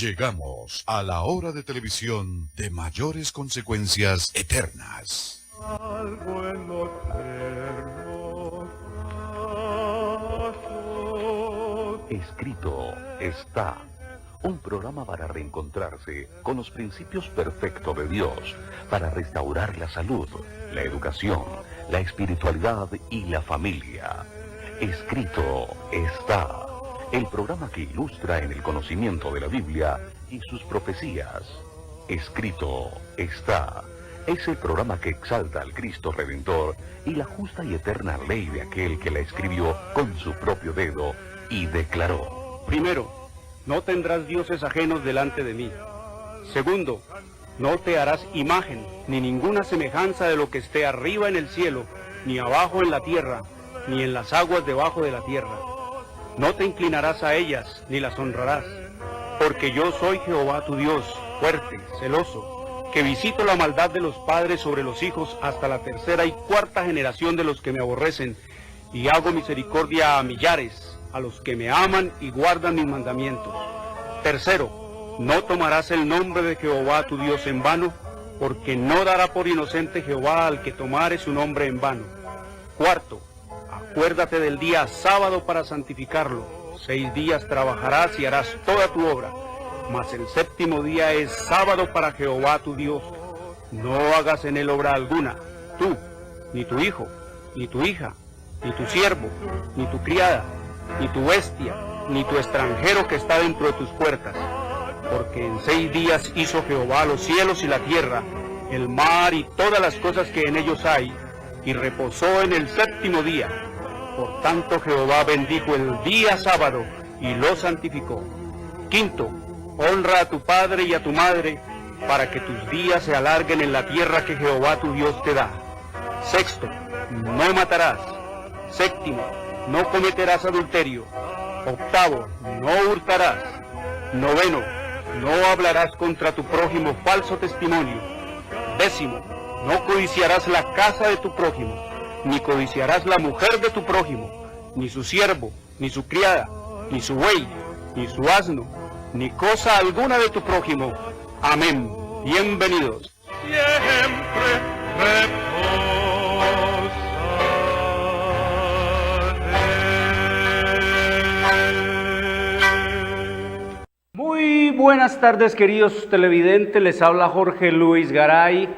Llegamos a la hora de televisión de mayores consecuencias eternas. Algo en lo eterno pasó. Escrito está. Un programa para reencontrarse con los principios perfectos de Dios, para restaurar la salud, la educación, la espiritualidad y la familia. Escrito está. El programa que ilustra en el conocimiento de la Biblia y sus profecías. Escrito está. Es el programa que exalta al Cristo Redentor y la justa y eterna ley de aquel que la escribió con su propio dedo y declaró. Primero, no tendrás dioses ajenos delante de mí. Segundo, no te harás imagen, ni ninguna semejanza de lo que esté arriba en el cielo, ni abajo en la tierra, ni en las aguas debajo de la tierra. No te inclinarás a ellas, ni las honrarás, porque yo soy Jehová tu Dios, fuerte, celoso, que visito la maldad de los padres sobre los hijos hasta la tercera y cuarta generación de los que me aborrecen, y hago misericordia a millares, a los que me aman y guardan mis mandamientos. Tercero, no tomarás el nombre de Jehová tu Dios en vano, porque no dará por inocente Jehová al que tomare su nombre en vano. Cuarto, acuérdate del día sábado para santificarlo. 6 días trabajarás y harás toda tu obra, mas el séptimo día es sábado para Jehová tu Dios. No hagas en él obra alguna, tú, ni tu hijo, ni tu hija, ni tu siervo, ni tu criada, ni tu bestia, ni tu extranjero que está dentro de tus puertas. Porque en 6 días hizo Jehová los cielos y la tierra, el mar y todas las cosas que en ellos hay, y reposó en el séptimo día. Por tanto Jehová bendijo el día sábado y lo santificó. Quinto, honra a tu padre y a tu madre, para que tus días se alarguen en la tierra que Jehová tu Dios te da. Sexto, no matarás. Séptimo, no cometerás adulterio. Octavo, no hurtarás. Noveno, no hablarás contra tu prójimo falso testimonio. Décimo, no codiciarás la casa de tu prójimo, ni codiciarás la mujer de tu prójimo, ni su siervo, ni su criada, ni su buey, ni su asno, ni cosa alguna de tu prójimo. Amén. Bienvenidos. Siempre reposaré. Muy buenas tardes, queridos televidentes, les habla Jorge Luis Garay.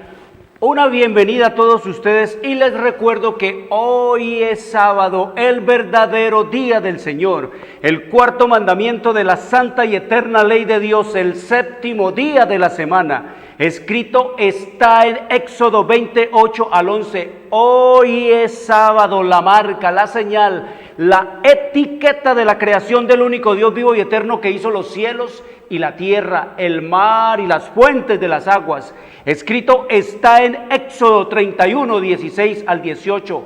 Una bienvenida a todos ustedes y les recuerdo que hoy es sábado, el verdadero día del Señor, el cuarto mandamiento de la santa y eterna ley de Dios, el séptimo día de la semana. Escrito está en Éxodo 28 al 11. Hoy es sábado, la marca, la señal, la etiqueta de la creación del único Dios vivo y eterno que hizo los cielos y la tierra, el mar y las fuentes de las aguas. Escrito está en Éxodo 31, 16 al 18.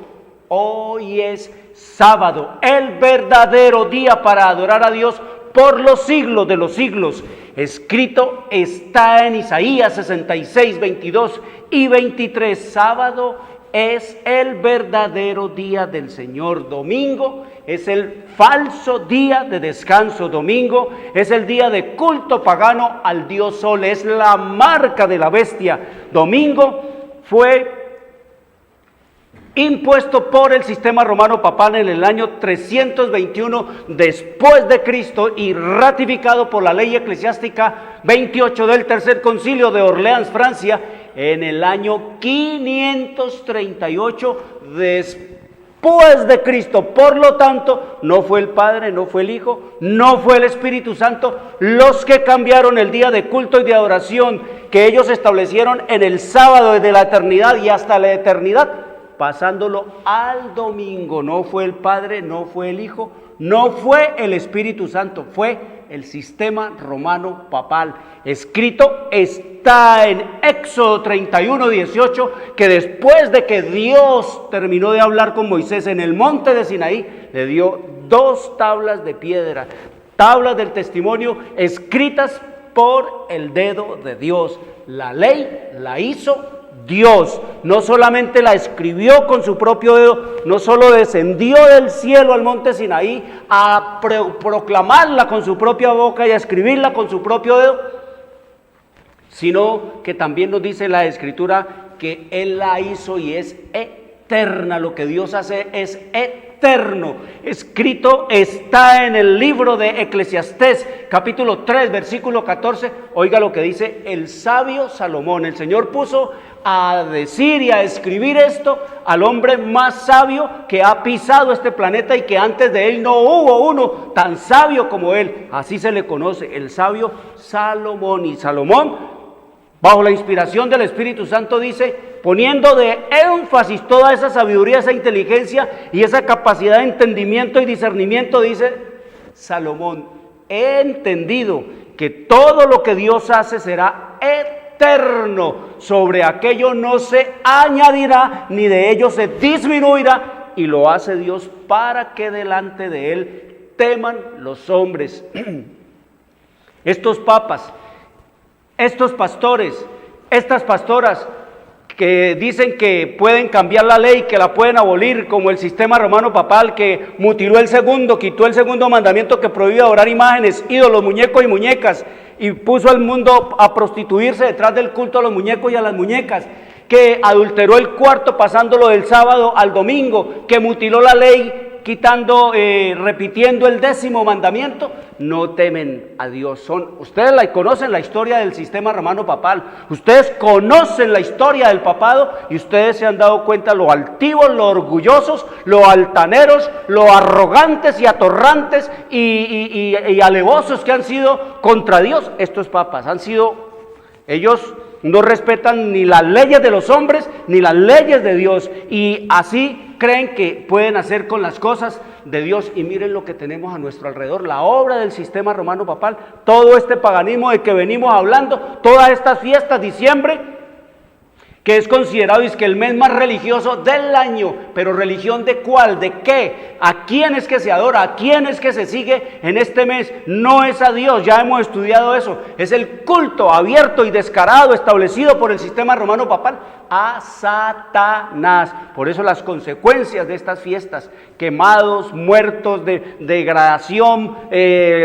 Hoy es sábado, el verdadero día para adorar a Dios por los siglos de los siglos. Escrito está en Isaías 66, 22 y 23. Sábado es el verdadero día del Señor. Domingo es el falso día de descanso. Domingo es el día de culto pagano al dios Sol. Es la marca de la bestia. Domingo fue impuesto por el sistema romano papal en el año 321 después de Cristo y ratificado por la ley eclesiástica 28 del Tercer Concilio de Orleans, Francia, en el año 538 después de Cristo. Por lo tanto, no fue el Padre, no fue el Hijo, no fue el Espíritu Santo los que cambiaron el día de culto y de adoración que ellos establecieron en el sábado desde la eternidad y hasta la eternidad, pasándolo al domingo. No fue el Padre, no fue el Hijo, no fue el Espíritu Santo, fue el sistema romano papal. Escrito está en Éxodo 31, 18, que después de que Dios terminó de hablar con Moisés en el monte de Sinaí, le dio 2 tablas de piedra, tablas del testimonio escritas por el dedo de Dios. La ley la hizo Dios. No solamente la escribió con su propio dedo, no solo descendió del cielo al monte Sinaí a proclamarla con su propia boca y a escribirla con su propio dedo, sino que también nos dice la Escritura que Él la hizo y es eterna. Lo que Dios hace es eterno. Escrito está en el libro de Eclesiastés, capítulo 3, versículo 14. Oiga lo que dice el sabio Salomón. El Señor puso a decir y a escribir esto al hombre más sabio que ha pisado este planeta, y que antes de él no hubo uno tan sabio como él. Así se le conoce, el sabio Salomón. Y Salomón, bajo la inspiración del Espíritu Santo, dice, poniendo de énfasis toda esa sabiduría, esa inteligencia y esa capacidad de entendimiento y discernimiento, dice Salomón: he entendido que todo lo que Dios hace será eterno, sobre aquello no se añadirá ni de ello se disminuirá, y lo hace Dios para que delante de Él teman los hombres. Estos papas, estos pastores, estas pastoras que dicen que pueden cambiar la ley, que la pueden abolir, como el sistema romano papal que mutiló quitó el segundo mandamiento que prohíbe adorar imágenes, ídolos, muñecos y muñecas, y puso al mundo a prostituirse detrás del culto a los muñecos y a las muñecas, que adulteró el cuarto pasándolo del sábado al domingo, que mutiló la ley repitiendo el 10º mandamiento. No temen a Dios. Ustedes conocen la historia del sistema romano papal, ustedes conocen la historia del papado, y ustedes se han dado cuenta lo altivos, lo orgullosos, lo altaneros, lo arrogantes y atorrantes y alevosos que han sido contra Dios. Estos papas ellos no respetan ni las leyes de los hombres ni las leyes de Dios, y así creen que pueden hacer con las cosas de Dios. Y miren lo que tenemos a nuestro alrededor, la obra del sistema romano papal, todo este paganismo de que venimos hablando, todas estas fiestas, diciembre, que es considerado el mes más religioso del año. Pero ¿religión de cuál? ¿De qué? ¿A quién es que se adora? ¿A quién es que se sigue en este mes? No es a Dios, ya hemos estudiado eso. Es el culto abierto y descarado establecido por el sistema romano papal a Satanás. Por eso las consecuencias de estas fiestas: quemados, muertos, degradación,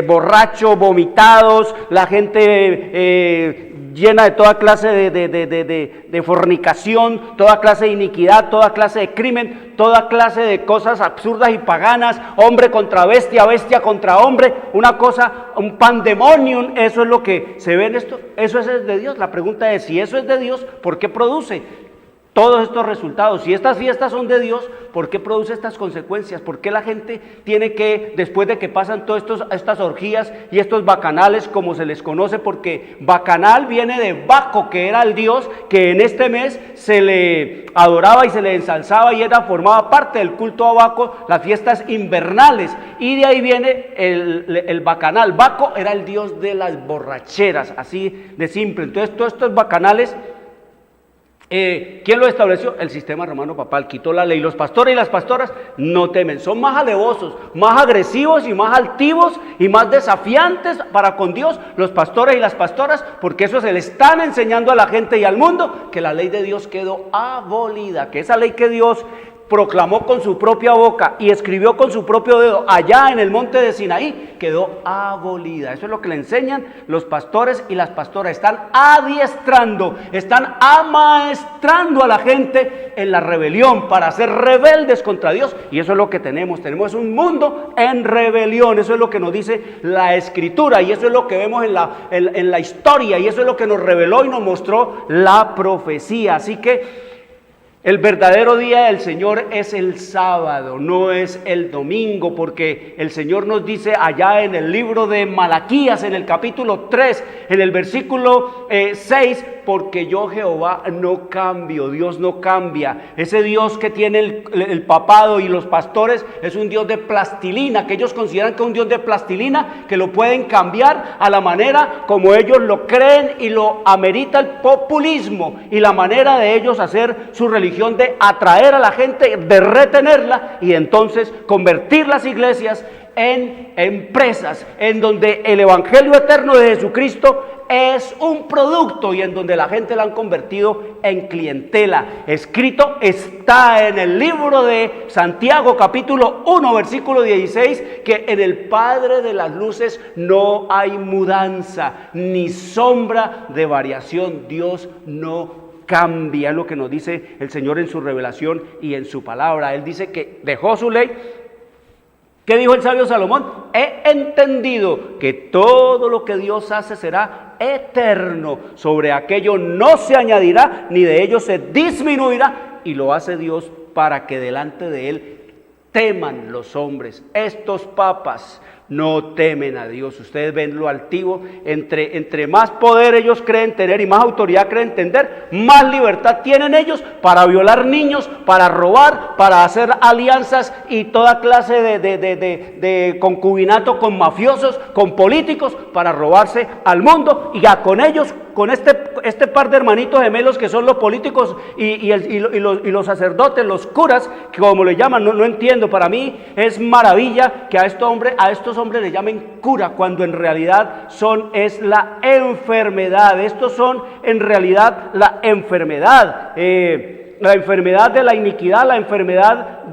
borrachos, vomitados, la gente llena de toda clase de fornicación, toda clase de iniquidad, toda clase de crimen, toda clase de cosas absurdas y paganas, hombre contra bestia, bestia contra hombre, una cosa, un pandemonium. Eso es lo que se ve en esto. ¿Eso es de Dios? La pregunta es, si eso es de Dios, ¿por qué produce todos estos resultados? Si estas fiestas son de Dios, ¿por qué produce estas consecuencias? ¿Por qué la gente tiene que, después de que pasan todas estas orgías y estos bacanales, como se les conoce? Porque bacanal viene de Baco, que era el dios que en este mes se le adoraba y se le ensalzaba, y formaba parte del culto a Baco, las fiestas invernales, y de ahí viene el bacanal. Baco era el dios de las borracheras, así de simple. Entonces todos estos bacanales, ¿quién lo estableció? El sistema romano papal. Quitó la ley. Los pastores y las pastoras no temen, son más alevosos, más agresivos y más altivos y más desafiantes para con Dios, los pastores y las pastoras, porque eso se le están enseñando a la gente y al mundo, que la ley de Dios quedó abolida, que esa ley que Dios proclamó con su propia boca y escribió con su propio dedo allá en el monte de Sinaí, quedó abolida. Eso es lo que le enseñan los pastores y las pastoras. Están adiestrando, están amaestrando a la gente en la rebelión para ser rebeldes contra Dios, y eso es lo que tenemos un mundo en rebelión. Eso es lo que nos dice la Escritura, y eso es lo que vemos en la historia, y eso es lo que nos reveló y nos mostró la profecía. Así que el verdadero día del Señor es el sábado, no es el domingo, porque el Señor nos dice allá en el libro de Malaquías, en el capítulo 3, en el versículo 6, porque yo Jehová no cambio. Dios no cambia. Ese Dios que tiene el papado y los pastores es un Dios de plastilina, que ellos consideran que es un Dios de plastilina, que lo pueden cambiar a la manera como ellos lo creen, y lo amerita el populismo y la manera de ellos hacer su religión, de atraer a la gente, de retenerla, y entonces convertir las iglesias en empresas en donde el evangelio eterno de Jesucristo es un producto y en donde la gente la han convertido en clientela. Escrito está en el libro de Santiago capítulo 1 versículo 16 que en el Padre de las luces no hay mudanza ni sombra de variación. Dios no cambia, lo que nos dice el Señor en su revelación y en su palabra. Él dice que dejó su ley. ¿Qué dijo el sabio Salomón? He entendido que todo lo que Dios hace será eterno. Sobre aquello no se añadirá, ni de ello se disminuirá. Y lo hace Dios para que delante de Él teman los hombres. Estos papas no temen a Dios. Ustedes ven lo altivo. Entre más poder ellos creen tener y más autoridad creen tener, más libertad tienen ellos para violar niños, para robar, para hacer alianzas y toda clase de concubinato con mafiosos, con políticos, para robarse al mundo. Y ya con ellos, con este par de hermanitos gemelos que son los políticos y los sacerdotes, los curas, que como le llaman, no entiendo. Para mí es maravilla que a estos hombres le llamen cura, cuando en realidad es la enfermedad. Estos son en realidad la enfermedad de la iniquidad, la enfermedad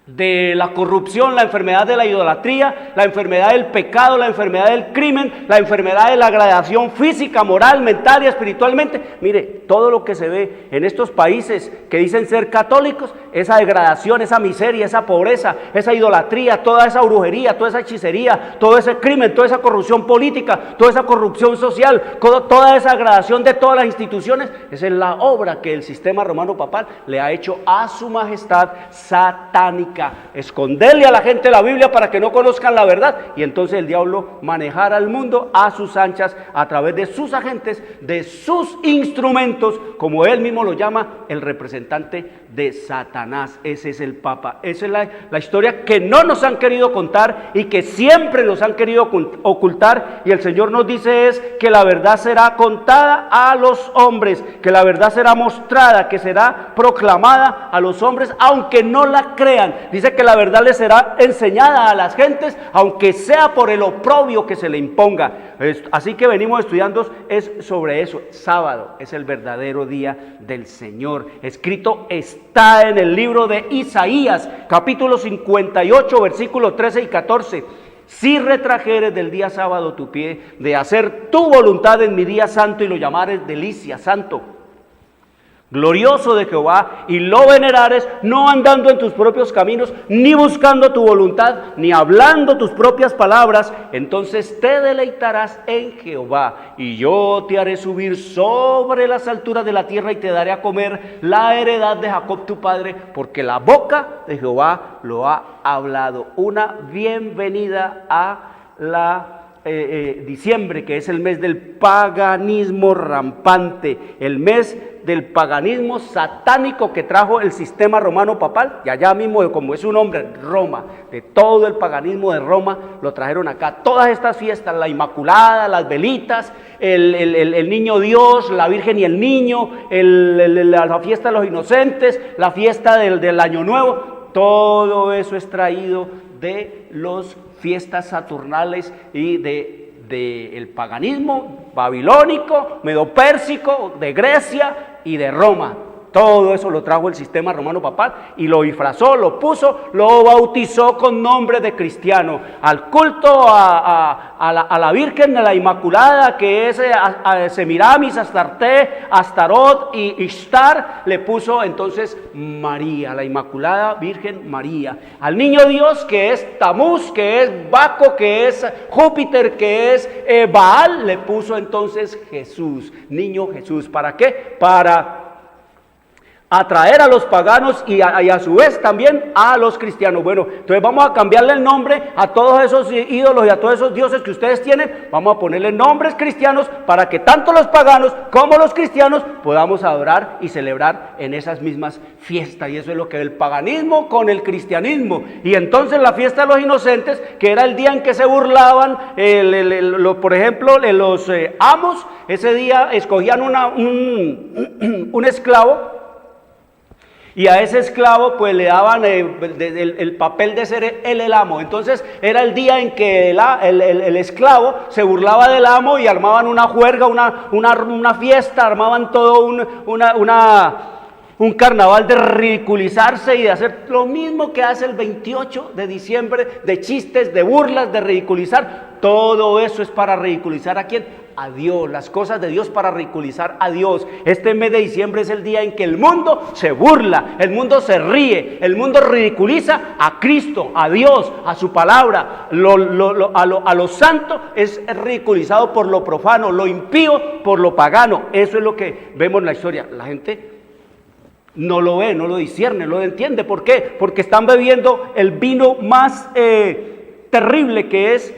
de la corrupción, la enfermedad de la idolatría, la enfermedad del pecado, la enfermedad del crimen, la enfermedad de la degradación física, moral, mental y espiritualmente. Mire, todo lo que se ve en estos países que dicen ser católicos, esa degradación, esa miseria, esa pobreza, esa idolatría, toda esa brujería, toda esa hechicería, todo ese crimen, toda esa corrupción política, toda esa corrupción social, toda esa degradación de todas las instituciones, esa es la obra que el sistema romano papal le ha hecho a su majestad satánica. Esconderle a la gente la Biblia para que no conozcan la verdad, y entonces el diablo manejar al mundo a sus anchas a través de sus agentes, de sus instrumentos, como él mismo lo llama, el representante de Satanás. Ese es el Papa. Esa es la historia que no nos han querido contar y que siempre nos han querido ocultar, y el Señor nos dice es que la verdad será contada a los hombres, que la verdad será mostrada, que será proclamada a los hombres aunque no la crean. Dice que la verdad le será enseñada a las gentes, aunque sea por el oprobio que se le imponga. Así que venimos estudiando es sobre eso. Sábado es el verdadero día del Señor. Escrito está en el libro de Isaías, capítulo 58, versículos 13 y 14. Si retrajeres del día sábado tu pie, de hacer tu voluntad en mi día santo, y lo llamares delicia, santo, glorioso de Jehová, y lo venerares, no andando en tus propios caminos, ni buscando tu voluntad, ni hablando tus propias palabras, entonces te deleitarás en Jehová, y yo te haré subir sobre las alturas de la tierra, y te daré a comer la heredad de Jacob tu padre, porque la boca de Jehová lo ha hablado. Una bienvenida a la diciembre, que es el mes del paganismo rampante, el mes del paganismo satánico que trajo el sistema romano papal, y allá mismo, como es un hombre, Roma, de todo el paganismo de Roma, lo trajeron acá. Todas estas fiestas, la Inmaculada, las velitas, el niño Dios, la Virgen y el niño, la fiesta de los inocentes, la fiesta del Año Nuevo, todo eso es traído de los fiestas saturnales y del paganismo babilónico, medopérsico, de Grecia y de Roma. Todo eso lo trajo el sistema romano papal y lo disfrazó, lo puso, lo bautizó con nombre de cristiano. Al culto a la Virgen, a la Inmaculada, que es Semiramis, Astarte, Astarot y Ishtar, le puso entonces María, la Inmaculada Virgen María. Al niño Dios, que es Tamuz, que es Baco, que es Júpiter, que es Baal, le puso entonces Jesús, niño Jesús. ¿Para qué? Para atraer a los paganos y a su vez también a los cristianos. Bueno, entonces vamos a cambiarle el nombre a todos esos ídolos y a todos esos dioses que ustedes tienen. Vamos a ponerle nombres cristianos para que tanto los paganos como los cristianos podamos adorar y celebrar en esas mismas fiestas. Y eso es lo que es el paganismo con el cristianismo. Y entonces la fiesta de los inocentes, que era el día en que se burlaban, por ejemplo, los amos, ese día escogían un esclavo Y a ese esclavo pues le daban el papel de ser él el amo. Entonces era el día en que el esclavo se burlaba del amo y armaban una juerga, una fiesta, armaban todo un carnaval de ridiculizarse y de hacer lo mismo que hace el 28 de diciembre, de chistes, de burlas, de ridiculizar. Todo eso es para ridiculizar ¿a quién? A Dios, las cosas de Dios para ridiculizar a Dios. Este mes de diciembre es el día en que el mundo se burla, el mundo se ríe, el mundo ridiculiza a Cristo, a Dios, a su palabra. A lo santo es ridiculizado por lo profano, lo impío por lo pagano. Eso es lo que vemos en la historia. La gente no lo ve, no lo discierne, no lo entiende. ¿Por qué? Porque están bebiendo el vino más terrible, que es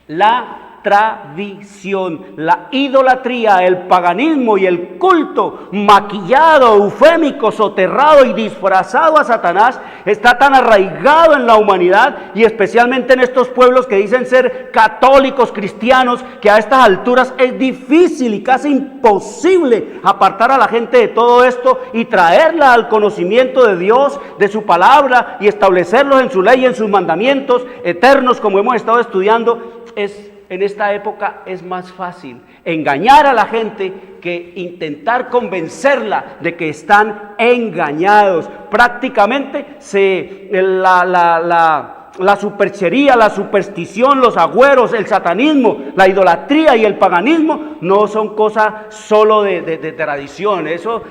la tradición, la idolatría, el paganismo y el culto maquillado, eufémico, soterrado y disfrazado a Satanás. Está tan arraigado en la humanidad y especialmente en estos pueblos que dicen ser católicos, cristianos, que a estas alturas es difícil y casi imposible apartar a la gente de todo esto y traerla al conocimiento de Dios, de su palabra, y establecerlos en su ley y en sus mandamientos eternos, como hemos estado estudiando. En esta época es más fácil engañar a la gente que intentar convencerla de que están engañados. Prácticamente la superchería, la superstición, los agüeros, el satanismo, la idolatría y el paganismo no son cosas solo de tradición. Eso,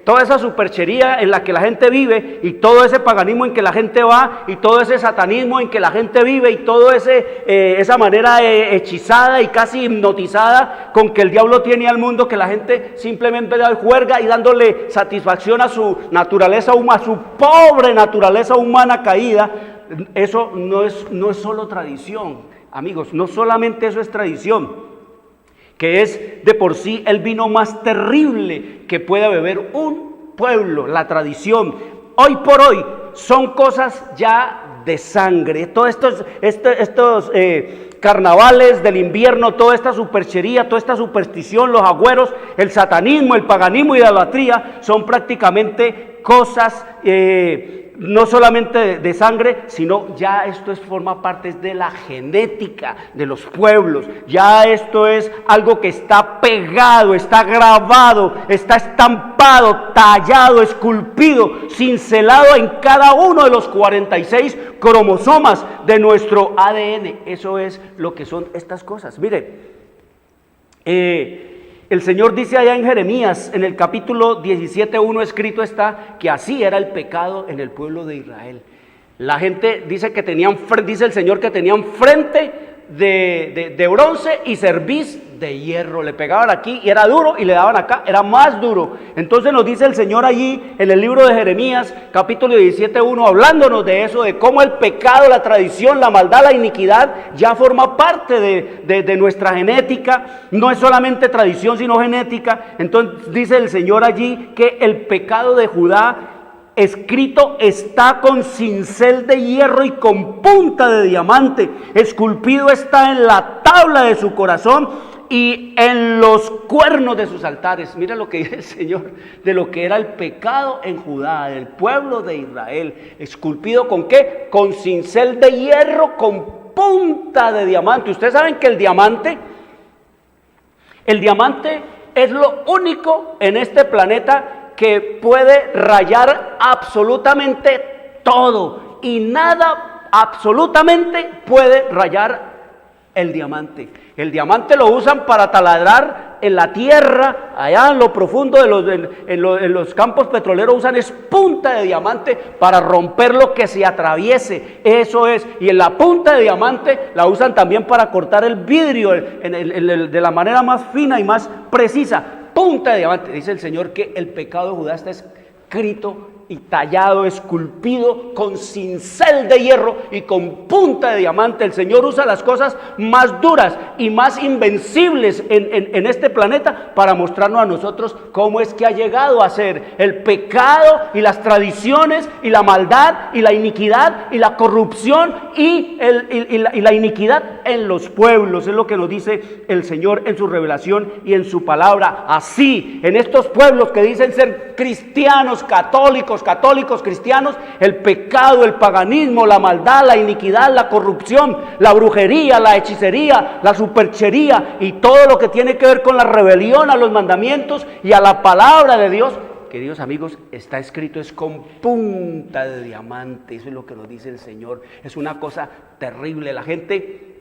toda esa superchería en la que la gente vive y todo ese paganismo en que la gente va y todo ese satanismo en que la gente vive y todo esa manera hechizada y casi hipnotizada con que el diablo tiene al mundo, que la gente simplemente da juerga y dándole satisfacción a su naturaleza humana, a su pobre naturaleza humana caída. Eso no es solo tradición, amigos, no solamente eso es tradición, que es de por sí el vino más terrible que puede beber un pueblo, la tradición. Hoy por hoy son cosas ya de sangre. Todos estos carnavales del invierno, toda esta superchería, toda esta superstición, los agüeros, el satanismo, el paganismo y la idolatría son prácticamente cosas no solamente de sangre, sino ya esto forma parte de la genética de los pueblos. Ya esto es algo que está pegado, está grabado, está estampado, tallado, esculpido, cincelado en cada uno de los 46 cromosomas de nuestro ADN. Eso es lo que son estas cosas. Mire, el Señor dice allá en Jeremías, en el capítulo 17:1, escrito está que así era el pecado en el pueblo de Israel. La gente dice el Señor que tenían frente de bronce y cerviz de hierro. Le pegaban aquí y era duro y le daban acá, era más duro. Entonces nos dice el Señor allí en el libro de Jeremías, capítulo 17:1, hablándonos de eso, de cómo el pecado, la tradición, la maldad, la iniquidad ya forma parte de nuestra genética. No es solamente tradición sino genética. Entonces dice el Señor allí que el pecado de Judá escrito está con cincel de hierro y con punta de diamante, esculpido está en la tabla de su corazón y en los cuernos de sus altares. Mira lo que dice el Señor de lo que era el pecado en Judá, del pueblo de Israel. Esculpido ¿con qué? Con cincel de hierro, con punta de diamante. Ustedes saben que el diamante es lo único en este planeta que puede rayar absolutamente todo, y nada absolutamente puede rayar el diamante. El diamante lo usan para taladrar en la tierra, allá en lo profundo en los campos petroleros usan es punta de diamante para romper lo que se atraviese. Eso es, y en la punta de diamante la usan también para cortar el vidrio de la manera más fina y más precisa. Punta de diamante. Dice el Señor que el pecado de Judá está escrito y tallado, esculpido con cincel de hierro y con punta de diamante. El Señor usa las cosas más duras y más invencibles en este planeta para mostrarnos a nosotros cómo es que ha llegado a ser el pecado y las tradiciones y la maldad y la iniquidad y la corrupción y la iniquidad en los pueblos. Es lo que nos dice el Señor en su revelación y en su palabra. Así, en estos pueblos que dicen ser cristianos, católicos, cristianos, el pecado, el paganismo, la maldad, la iniquidad, la corrupción, la brujería, la hechicería, la superchería y todo lo que tiene que ver con la rebelión a los mandamientos y a la palabra de Dios, queridos amigos, está escrito, es con punta de diamante. Eso es lo que nos dice el Señor. Es una cosa terrible. La gente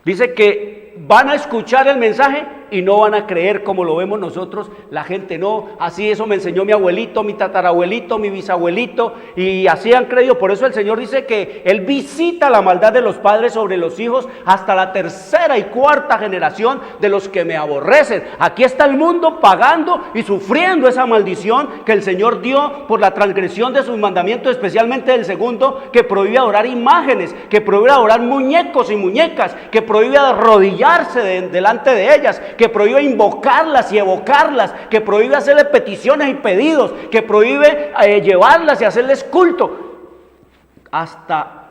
dice que van a escuchar el mensaje y no van a creer como lo vemos nosotros. La gente no, así eso me enseñó mi abuelito, mi tatarabuelito, mi bisabuelito, y así han creído. Por eso el Señor dice que Él visita la maldad de los padres sobre los hijos hasta la tercera y cuarta generación de los que me aborrecen. Aquí está el mundo pagando y sufriendo esa maldición que el Señor dio por la transgresión de sus mandamientos, especialmente el segundo, que prohíbe adorar imágenes, que prohíbe adorar muñecos y muñecas, que prohíbe arrodillarse delante de ellas, que prohíbe invocarlas y evocarlas, que prohíbe hacerle peticiones y pedidos, que prohíbe llevarlas y hacerles culto. Hasta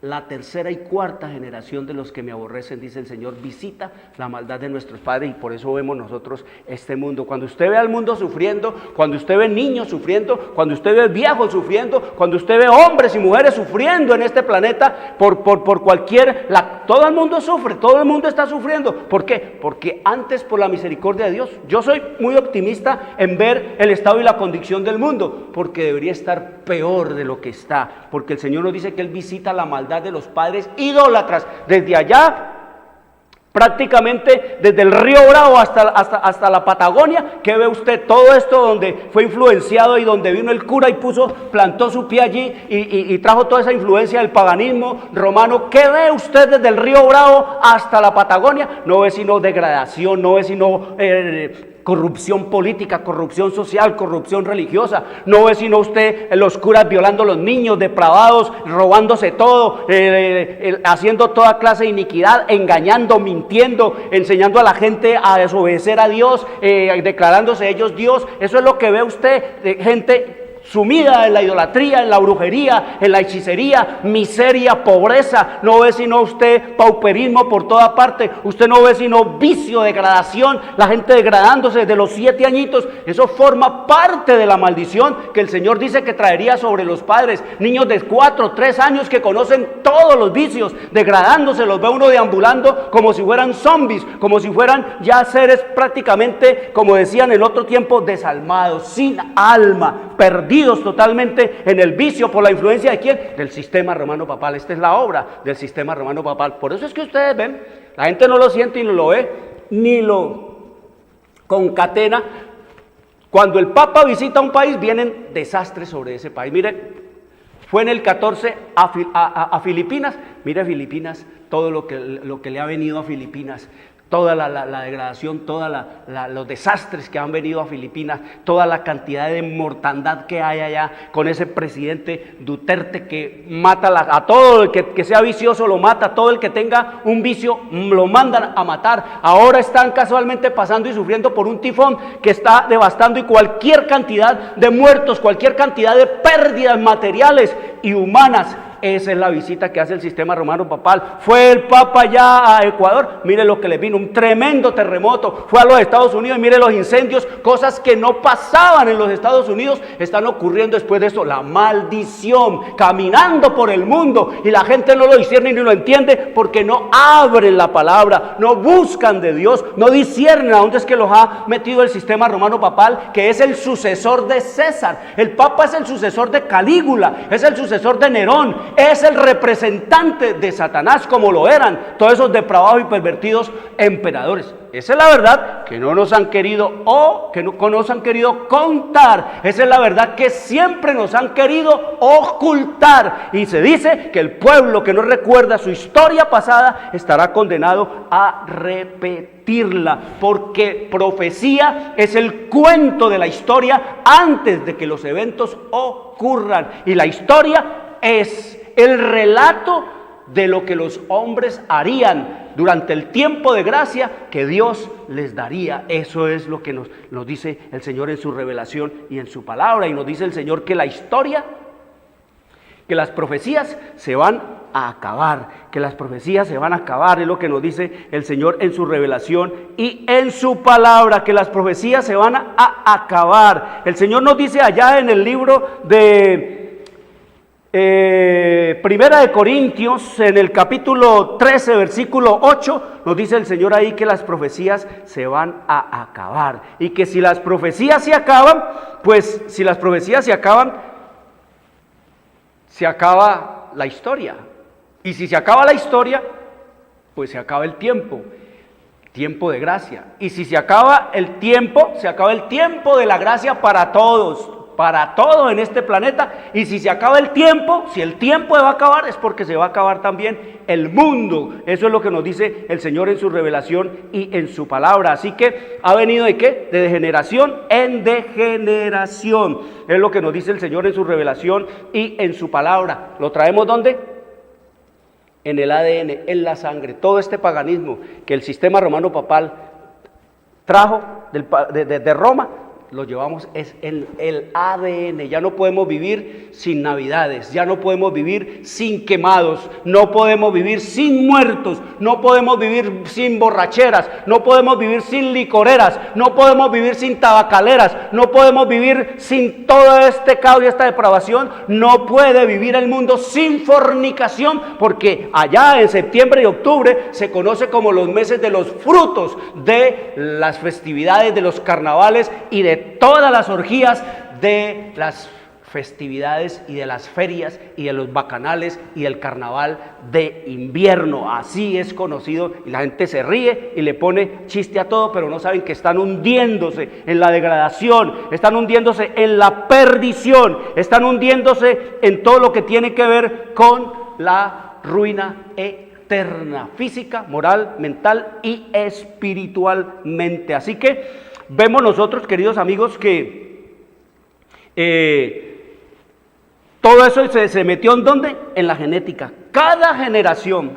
la tercera y cuarta generación de los que me aborrecen, dice el Señor, visita la maldad de nuestros padres, y por eso vemos nosotros este mundo. Cuando usted ve al mundo sufriendo, cuando usted ve niños sufriendo, cuando usted ve viejos sufriendo, cuando usted ve hombres y mujeres sufriendo en este planeta por cualquier... todo el mundo sufre, todo el mundo está sufriendo. ¿Por qué? Porque antes, por la misericordia de Dios, yo soy muy optimista en ver el estado y la condición del mundo, porque debería estar peor de lo que está, porque el Señor nos dice que Él visita la maldad de los padres idólatras. Desde allá, prácticamente desde el Río Bravo hasta la Patagonia, que ve usted todo esto donde fue influenciado y donde vino el cura y plantó su pie allí y trajo toda esa influencia del paganismo romano. ¿Qué ve usted desde el Río Bravo hasta la Patagonia? No ve sino degradación, no ve sino corrupción política, corrupción social, corrupción religiosa. No ve sino usted los curas violando a los niños, depravados, robándose todo, haciendo toda clase de iniquidad, engañando, mintiendo, enseñando a la gente a desobedecer a Dios, declarándose ellos Dios. Eso es lo que ve usted, gente sumida en la idolatría, en la brujería, en la hechicería, miseria, pobreza. No ve sino usted pauperismo por toda parte. Usted no ve sino vicio, degradación, la gente degradándose desde los 7 añitos. Eso forma parte de la maldición que el Señor dice que traería sobre los padres. Niños de 4, 3 años que conocen todos los vicios, degradándose, los ve uno deambulando como si fueran zombies, como si fueran ya seres prácticamente, como decían en otro tiempo, desalmados, sin alma, perdidos totalmente en el vicio. ¿Por la influencia de quién? Del sistema romano papal. Esta es la obra del sistema romano papal. Por eso es que ustedes ven, la gente no lo siente y no lo ve, ni lo concatena. Cuando el Papa visita un país, vienen desastres sobre ese país. Mire, fue en el 14 a Filipinas. Mire Filipinas, todo lo que le ha venido a Filipinas, toda la degradación, todos los desastres que han venido a Filipinas, toda la cantidad de mortandad que hay allá con ese presidente Duterte que mata a todo el que sea vicioso, lo mata, a todo el que tenga un vicio lo mandan a matar. Ahora están casualmente pasando y sufriendo por un tifón que está devastando, y cualquier cantidad de muertos, cualquier cantidad de pérdidas materiales y humanas. Esa es la visita que hace el sistema romano papal. Fue el Papa ya a Ecuador, mire lo que le vino, un tremendo terremoto. Fue a los Estados Unidos y mire los incendios, cosas que no pasaban en los Estados Unidos están ocurriendo después de eso. La maldición caminando por el mundo, y la gente no lo discierne ni lo entiende porque no abren la palabra, no buscan de Dios, no disciernen a dónde es que los ha metido el sistema romano papal, que es el sucesor de César. El Papa es el sucesor de Calígula, es el sucesor de Nerón, es el representante de Satanás, como lo eran todos esos depravados y pervertidos emperadores. Esa es la verdad que no nos han querido nos han querido contar. Esa es la verdad que siempre nos han querido ocultar. Y se dice que el pueblo que no recuerda su historia pasada estará condenado a repetirla, porque profecía es el cuento de la historia antes de que los eventos ocurran. Y la historia es el relato de lo que los hombres harían durante el tiempo de gracia que Dios les daría. Eso es lo que nos dice el Señor en su revelación y en su palabra. Y nos dice el Señor que la historia, que las profecías se van a acabar, que las profecías se van a acabar. Es lo que nos dice el Señor en su revelación y en su palabra, que las profecías se van a acabar. El Señor nos dice allá en el libro de Primera de Corintios, en el capítulo 13, versículo 8, nos dice el Señor ahí que las profecías se van a acabar. Y que si las profecías se acaban, pues si las profecías se acaban, se acaba la historia. Y si se acaba la historia, pues se acaba el tiempo de gracia. Y si se acaba el tiempo de la gracia para todos, para todo en este planeta. Y si se acaba el tiempo, si el tiempo va a acabar, es porque se va a acabar también el mundo. Eso es lo que nos dice el Señor en su revelación y en su palabra. Así que ha venido ¿de qué? De generación en degeneración. Es lo que nos dice el Señor en su revelación y en su palabra. ¿Lo traemos dónde? En el ADN, en la sangre. Todo este paganismo que el sistema romano papal trajo de Roma, lo llevamos es en el ADN. Ya no podemos vivir sin navidades, ya no podemos vivir sin quemados, no podemos vivir sin muertos, no podemos vivir sin borracheras, no podemos vivir sin licoreras, no podemos vivir sin tabacaleras, no podemos vivir sin todo este caos y esta depravación. No puede vivir el mundo sin fornicación, porque allá en septiembre y octubre se conoce como los meses de los frutos, de las festividades, de los carnavales y de todas las orgías, de las festividades y de las ferias y de los bacanales y del carnaval de invierno. Así es conocido, y la gente se ríe y le pone chiste a todo, pero no saben que están hundiéndose en la degradación, están hundiéndose en la perdición, están hundiéndose en todo lo que tiene que ver con la ruina eterna, física, moral, mental y espiritualmente. Así que vemos nosotros, queridos amigos, que todo eso se metió ¿en dónde? En la genética. Cada generación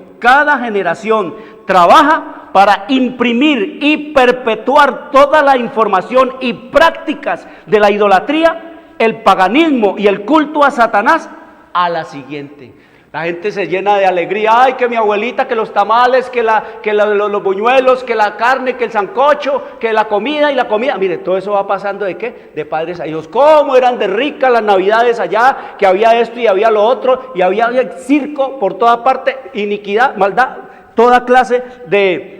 trabaja para imprimir y perpetuar toda la información y prácticas de la idolatría, el paganismo y el culto a Satanás a la siguiente. La gente se llena de alegría. Ay, que mi abuelita, que los tamales, que los buñuelos, que la carne, que el sancocho, que la comida y la comida. Mire, todo eso va pasando ¿de qué? De padres a hijos. ¿Cómo eran de ricas las navidades allá? Que había esto y había lo otro, y había circo por toda parte, iniquidad, maldad, toda clase de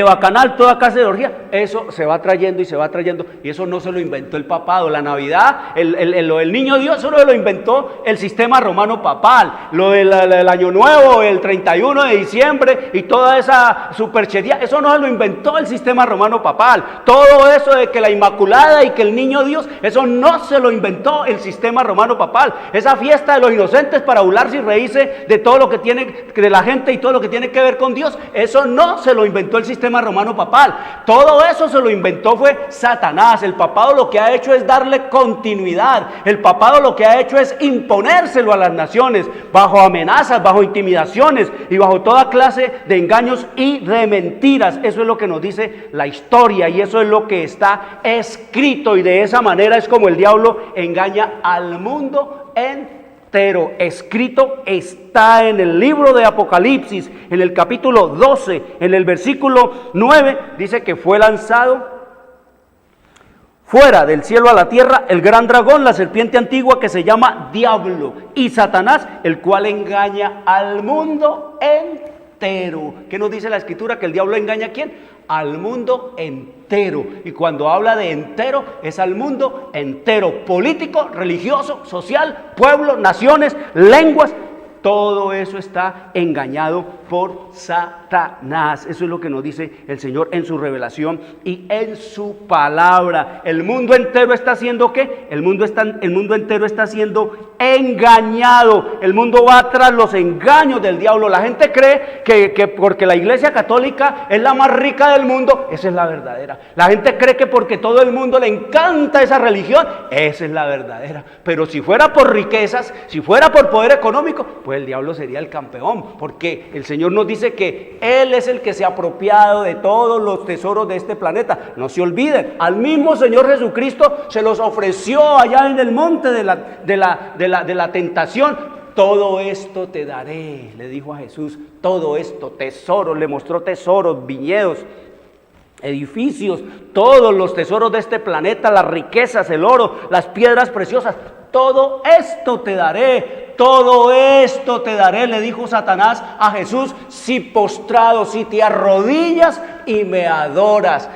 bacanal, toda clase de orgía. Eso se va trayendo y se va trayendo, y eso no se lo inventó el papado. La Navidad, el niño Dios, eso no lo inventó el sistema romano papal. Lo del año nuevo, el 31 de diciembre y toda esa superchería, eso no se lo inventó el sistema romano papal. Todo eso de que la Inmaculada y que el niño Dios, eso no se lo inventó el sistema romano papal. Esa fiesta de los inocentes para burlarse y reírse de todo lo que tiene, de la gente y todo lo que tiene que ver con Dios, eso no se lo inventó el sistema romano papal. Todo eso se lo inventó fue Satanás. El papado lo que ha hecho es darle continuidad. El papado lo que ha hecho es imponérselo a las naciones bajo amenazas, bajo intimidaciones y bajo toda clase de engaños y de mentiras. Eso es lo que nos dice la historia, y eso es lo que está escrito, y de esa manera es como el diablo engaña al mundo entero. Escrito está en el libro de Apocalipsis, en el capítulo 12, en el versículo 9, dice que fue lanzado fuera del cielo a la tierra el gran dragón, la serpiente antigua, que se llama Diablo y Satanás, el cual engaña al mundo entero. ¿Qué nos dice la Escritura? Que el diablo engaña ¿a quién? Al mundo entero. Y cuando habla de entero, es al mundo entero: político, religioso, social, pueblo, naciones, lenguas, todo eso está engañado por Satanás. Eso es lo que nos dice el Señor en su revelación y en su palabra. El mundo entero está haciendo ¿qué? El mundo entero está siendo engañado. El mundo va tras los engaños del diablo. La gente cree que porque la Iglesia Católica es la más rica del mundo, esa es la verdadera. La gente cree que porque todo el mundo le encanta esa religión, esa es la verdadera. Pero si fuera por riquezas, si fuera por poder económico, pues el diablo sería el campeón, porque el Señor nos dice que Él es el que se ha apropiado de todos los tesoros de este planeta. No se olviden, al mismo Señor Jesucristo se los ofreció allá en el monte de la tentación. Todo esto te daré, le dijo a Jesús, todo esto, tesoros, le mostró tesoros, viñedos, edificios, todos los tesoros de este planeta, las riquezas, el oro, las piedras preciosas, todo esto te daré, le dijo Satanás a Jesús, si postrado, si te arrodillas y me adoras.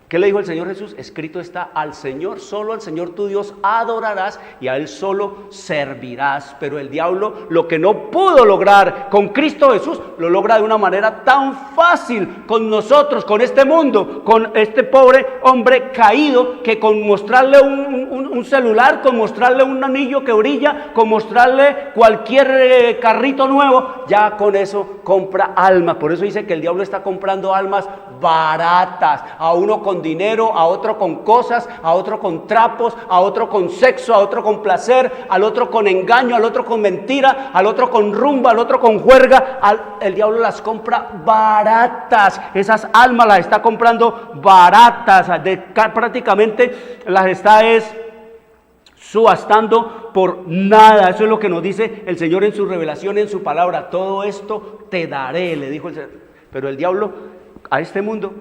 ¿Qué le dijo el Señor Jesús? Escrito está, al Señor, solo al Señor tu Dios adorarás y a Él solo servirás. Pero el diablo lo que no pudo lograr con Cristo Jesús, lo logra de una manera tan fácil con nosotros, con este mundo, con este pobre hombre caído, que con mostrarle un celular, con mostrarle un anillo que brilla, con mostrarle cualquier carrito nuevo, ya con eso compra almas. Por eso dice que el diablo está comprando almas baratas, a uno con dinero, a otro con cosas, a otro con trapos, a otro con sexo, a otro con placer, al otro con engaño, al otro con mentira, al otro con rumba, al otro con juerga. El diablo las compra baratas, esas almas las está comprando baratas, prácticamente las está subastando por nada. Eso es lo que nos dice el Señor en su revelación, en su palabra. Todo esto te daré, le dijo el Señor. Pero el diablo a este mundo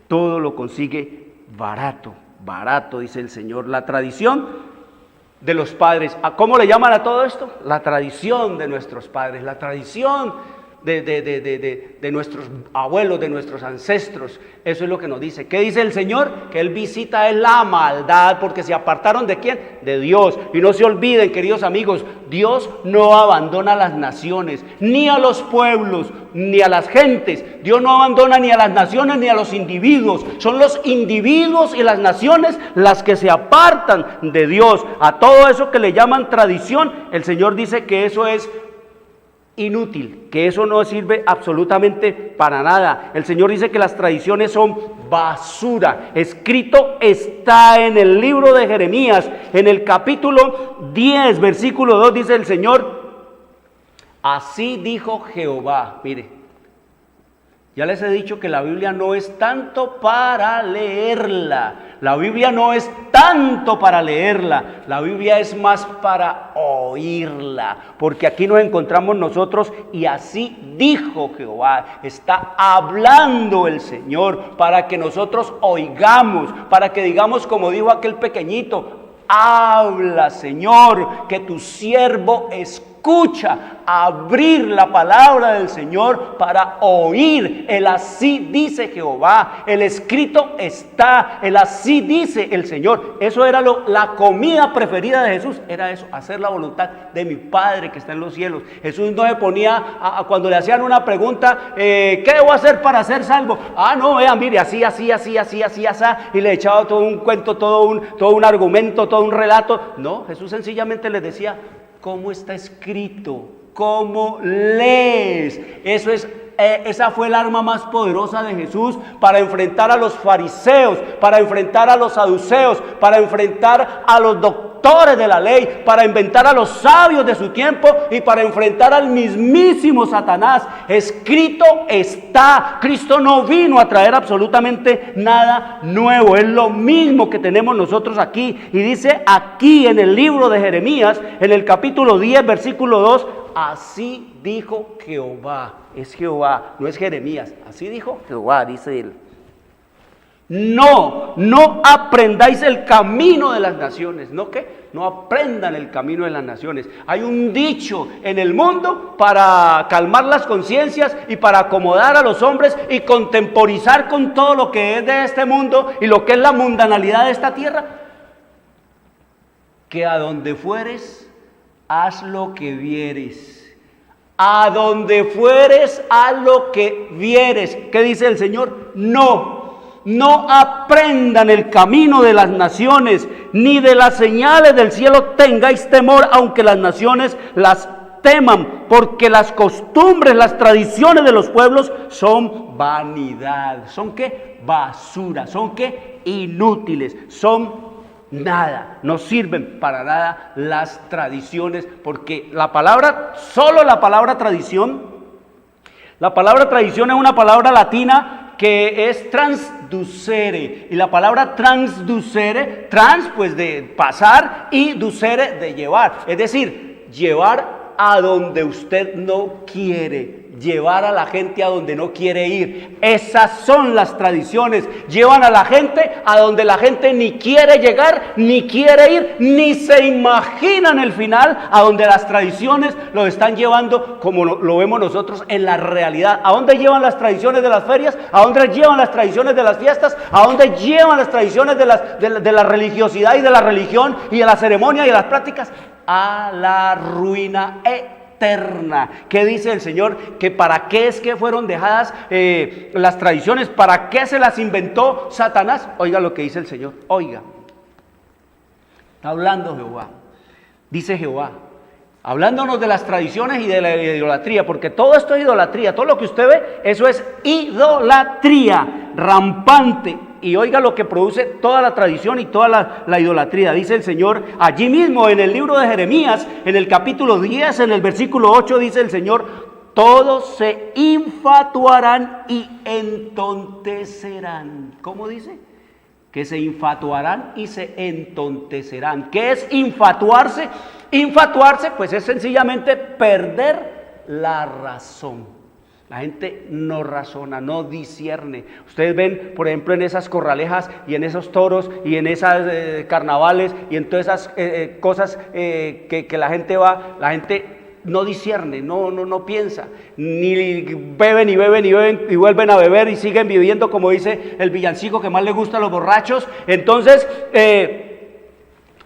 todo lo consigue barato, dice el Señor. La tradición de los padres, ¿cómo le llaman a todo esto? La tradición de nuestros padres, la tradición de nuestros abuelos, de nuestros ancestros. Eso es lo que nos dice. ¿Qué dice el Señor? Que Él visita es la maldad, porque se apartaron ¿de quién? De Dios. Y no se olviden, queridos amigos, Dios no abandona a las naciones, ni a los pueblos, ni a las gentes. Dios no abandona ni a las naciones ni a los individuos. Son los individuos y las naciones las que se apartan de Dios. A todo eso que le llaman tradición, el Señor dice que eso es inútil, que eso no sirve absolutamente para nada. El Señor dice que las tradiciones son basura. Escrito está en el libro de Jeremías, en el capítulo 10, versículo 2, dice el Señor, así dijo Jehová. Mire, ya les he dicho que la Biblia no es tanto para leerla. La Biblia no es tanto para leerla. La Biblia es más para oírla. Porque aquí nos encontramos nosotros y así dijo Jehová. Está hablando el Señor para que nosotros oigamos, para que digamos como dijo aquel pequeñito, habla Señor, que tu siervo escucha. Abrir la palabra del Señor para oír. El así dice Jehová, el escrito está, el así dice el Señor. Eso era la comida preferida de Jesús, era eso, hacer la voluntad de mi Padre que está en los cielos. Jesús no se ponía cuando le hacían una pregunta, ¿qué debo hacer para ser salvo? No, vean, mire, así, y le echaba todo un cuento, todo un argumento, todo un relato. No, Jesús sencillamente les decía, ¿cómo está escrito? ¿Cómo lees? Esa fue el arma más poderosa de Jesús para enfrentar a los fariseos, para enfrentar a los saduceos, para enfrentar a los doctores de la ley, para enfrentar a los sabios de su tiempo y para enfrentar al mismísimo Satanás. Escrito está. Cristo no vino a traer absolutamente nada nuevo. Es lo mismo que tenemos nosotros aquí. Y dice aquí en el libro de Jeremías, en el capítulo 10, versículo 2, así dijo Jehová. Es Jehová, no es Jeremías. Así dijo Jehová, dice él. No aprendáis el camino de las naciones. ¿No qué? No aprendan el camino de las naciones. Hay un dicho en el mundo para calmar las conciencias y para acomodar a los hombres y contemporizar con todo lo que es de este mundo y lo que es la mundanalidad de esta tierra. Que a donde fueres, haz lo que vieres. A donde fueres, a lo que vieres. ¿Qué dice el Señor? No aprendan el camino de las naciones, ni de las señales del cielo tengáis temor, aunque las naciones las teman, porque las costumbres, las tradiciones de los pueblos son vanidad. ¿Son qué? Basura. ¿Son qué? Inútiles. Son nada. No sirven para nada las tradiciones, porque solo la palabra tradición es una palabra latina que es transducere, y la palabra transducere, pues de pasar, y ducere de llevar, es decir, llevar a donde usted no quiere, llevar a la gente a donde no quiere ir. Esas son las tradiciones. Llevan a la gente a donde la gente ni quiere llegar, ni quiere ir, ni se imaginan el final, a donde las tradiciones lo están llevando, como lo vemos nosotros en la realidad. ¿A dónde llevan las tradiciones de las ferias? ¿A dónde llevan las tradiciones de las fiestas? ¿A dónde llevan las tradiciones de la religiosidad y de la religión y de la ceremonia y de las prácticas? A la ruina eterna. ¿Qué dice el Señor? Que para qué es que fueron dejadas las tradiciones, para qué se las inventó Satanás. Oiga lo que dice el Señor, oiga. Está hablando Jehová, dice Jehová, hablándonos de las tradiciones y de la idolatría, porque todo esto es idolatría, todo lo que usted ve, eso es idolatría rampante. Y oiga lo que produce toda la tradición y toda la idolatría. Dice el Señor allí mismo en el libro de Jeremías, en el capítulo 10, en el versículo 8, dice el Señor: todos se infatuarán y entontecerán. ¿Cómo dice? Que se infatuarán y se entontecerán. ¿Qué es infatuarse? Infatuarse, pues es sencillamente perder la razón. La gente no razona, no discierne. Ustedes ven, por ejemplo, en esas corralejas y en esos toros y en esas carnavales y en todas esas cosas que la gente va, la gente no discierne, no piensa, ni beben y beben y beben y vuelven a beber y siguen viviendo, como dice el villancico que más le gusta a los borrachos. Entonces,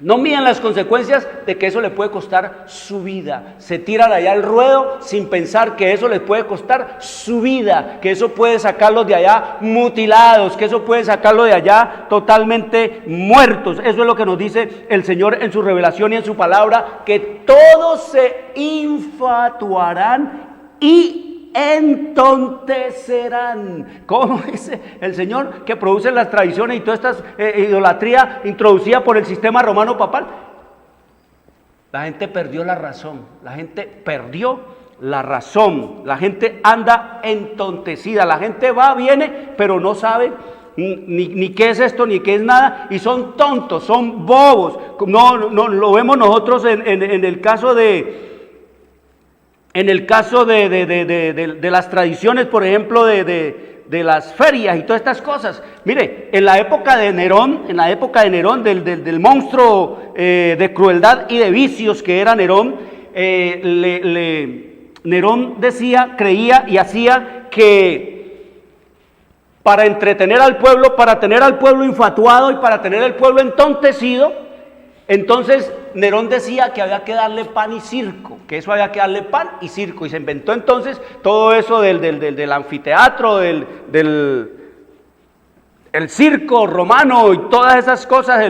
no miden las consecuencias de que eso le puede costar su vida. Se tiran allá al ruedo sin pensar que eso les puede costar su vida, que eso puede sacarlos de allá mutilados, que eso puede sacarlos de allá totalmente muertos. Eso es lo que nos dice el Señor en su revelación y en su palabra, que todos se infatuarán y entontecerán. ¿Cómo dice el Señor? Que produce las tradiciones y toda esta idolatría introducida por el sistema romano papal. La gente perdió la razón, la gente perdió la razón, la gente anda entontecida, la gente va, viene, pero no sabe ni qué es esto, ni qué es nada, y son tontos, son bobos. No lo vemos nosotros en el caso de las tradiciones, por ejemplo, de las ferias y todas estas cosas. Mire, en la época de Nerón, del monstruo de crueldad y de vicios que era Nerón, Nerón decía, creía y hacía que para entretener al pueblo, para tener al pueblo infatuado y para tener al pueblo entontecido, entonces Nerón decía que había que darle pan y circo, que eso había que darle pan y circo, y se inventó entonces todo eso del anfiteatro, el circo romano y todas esas cosas,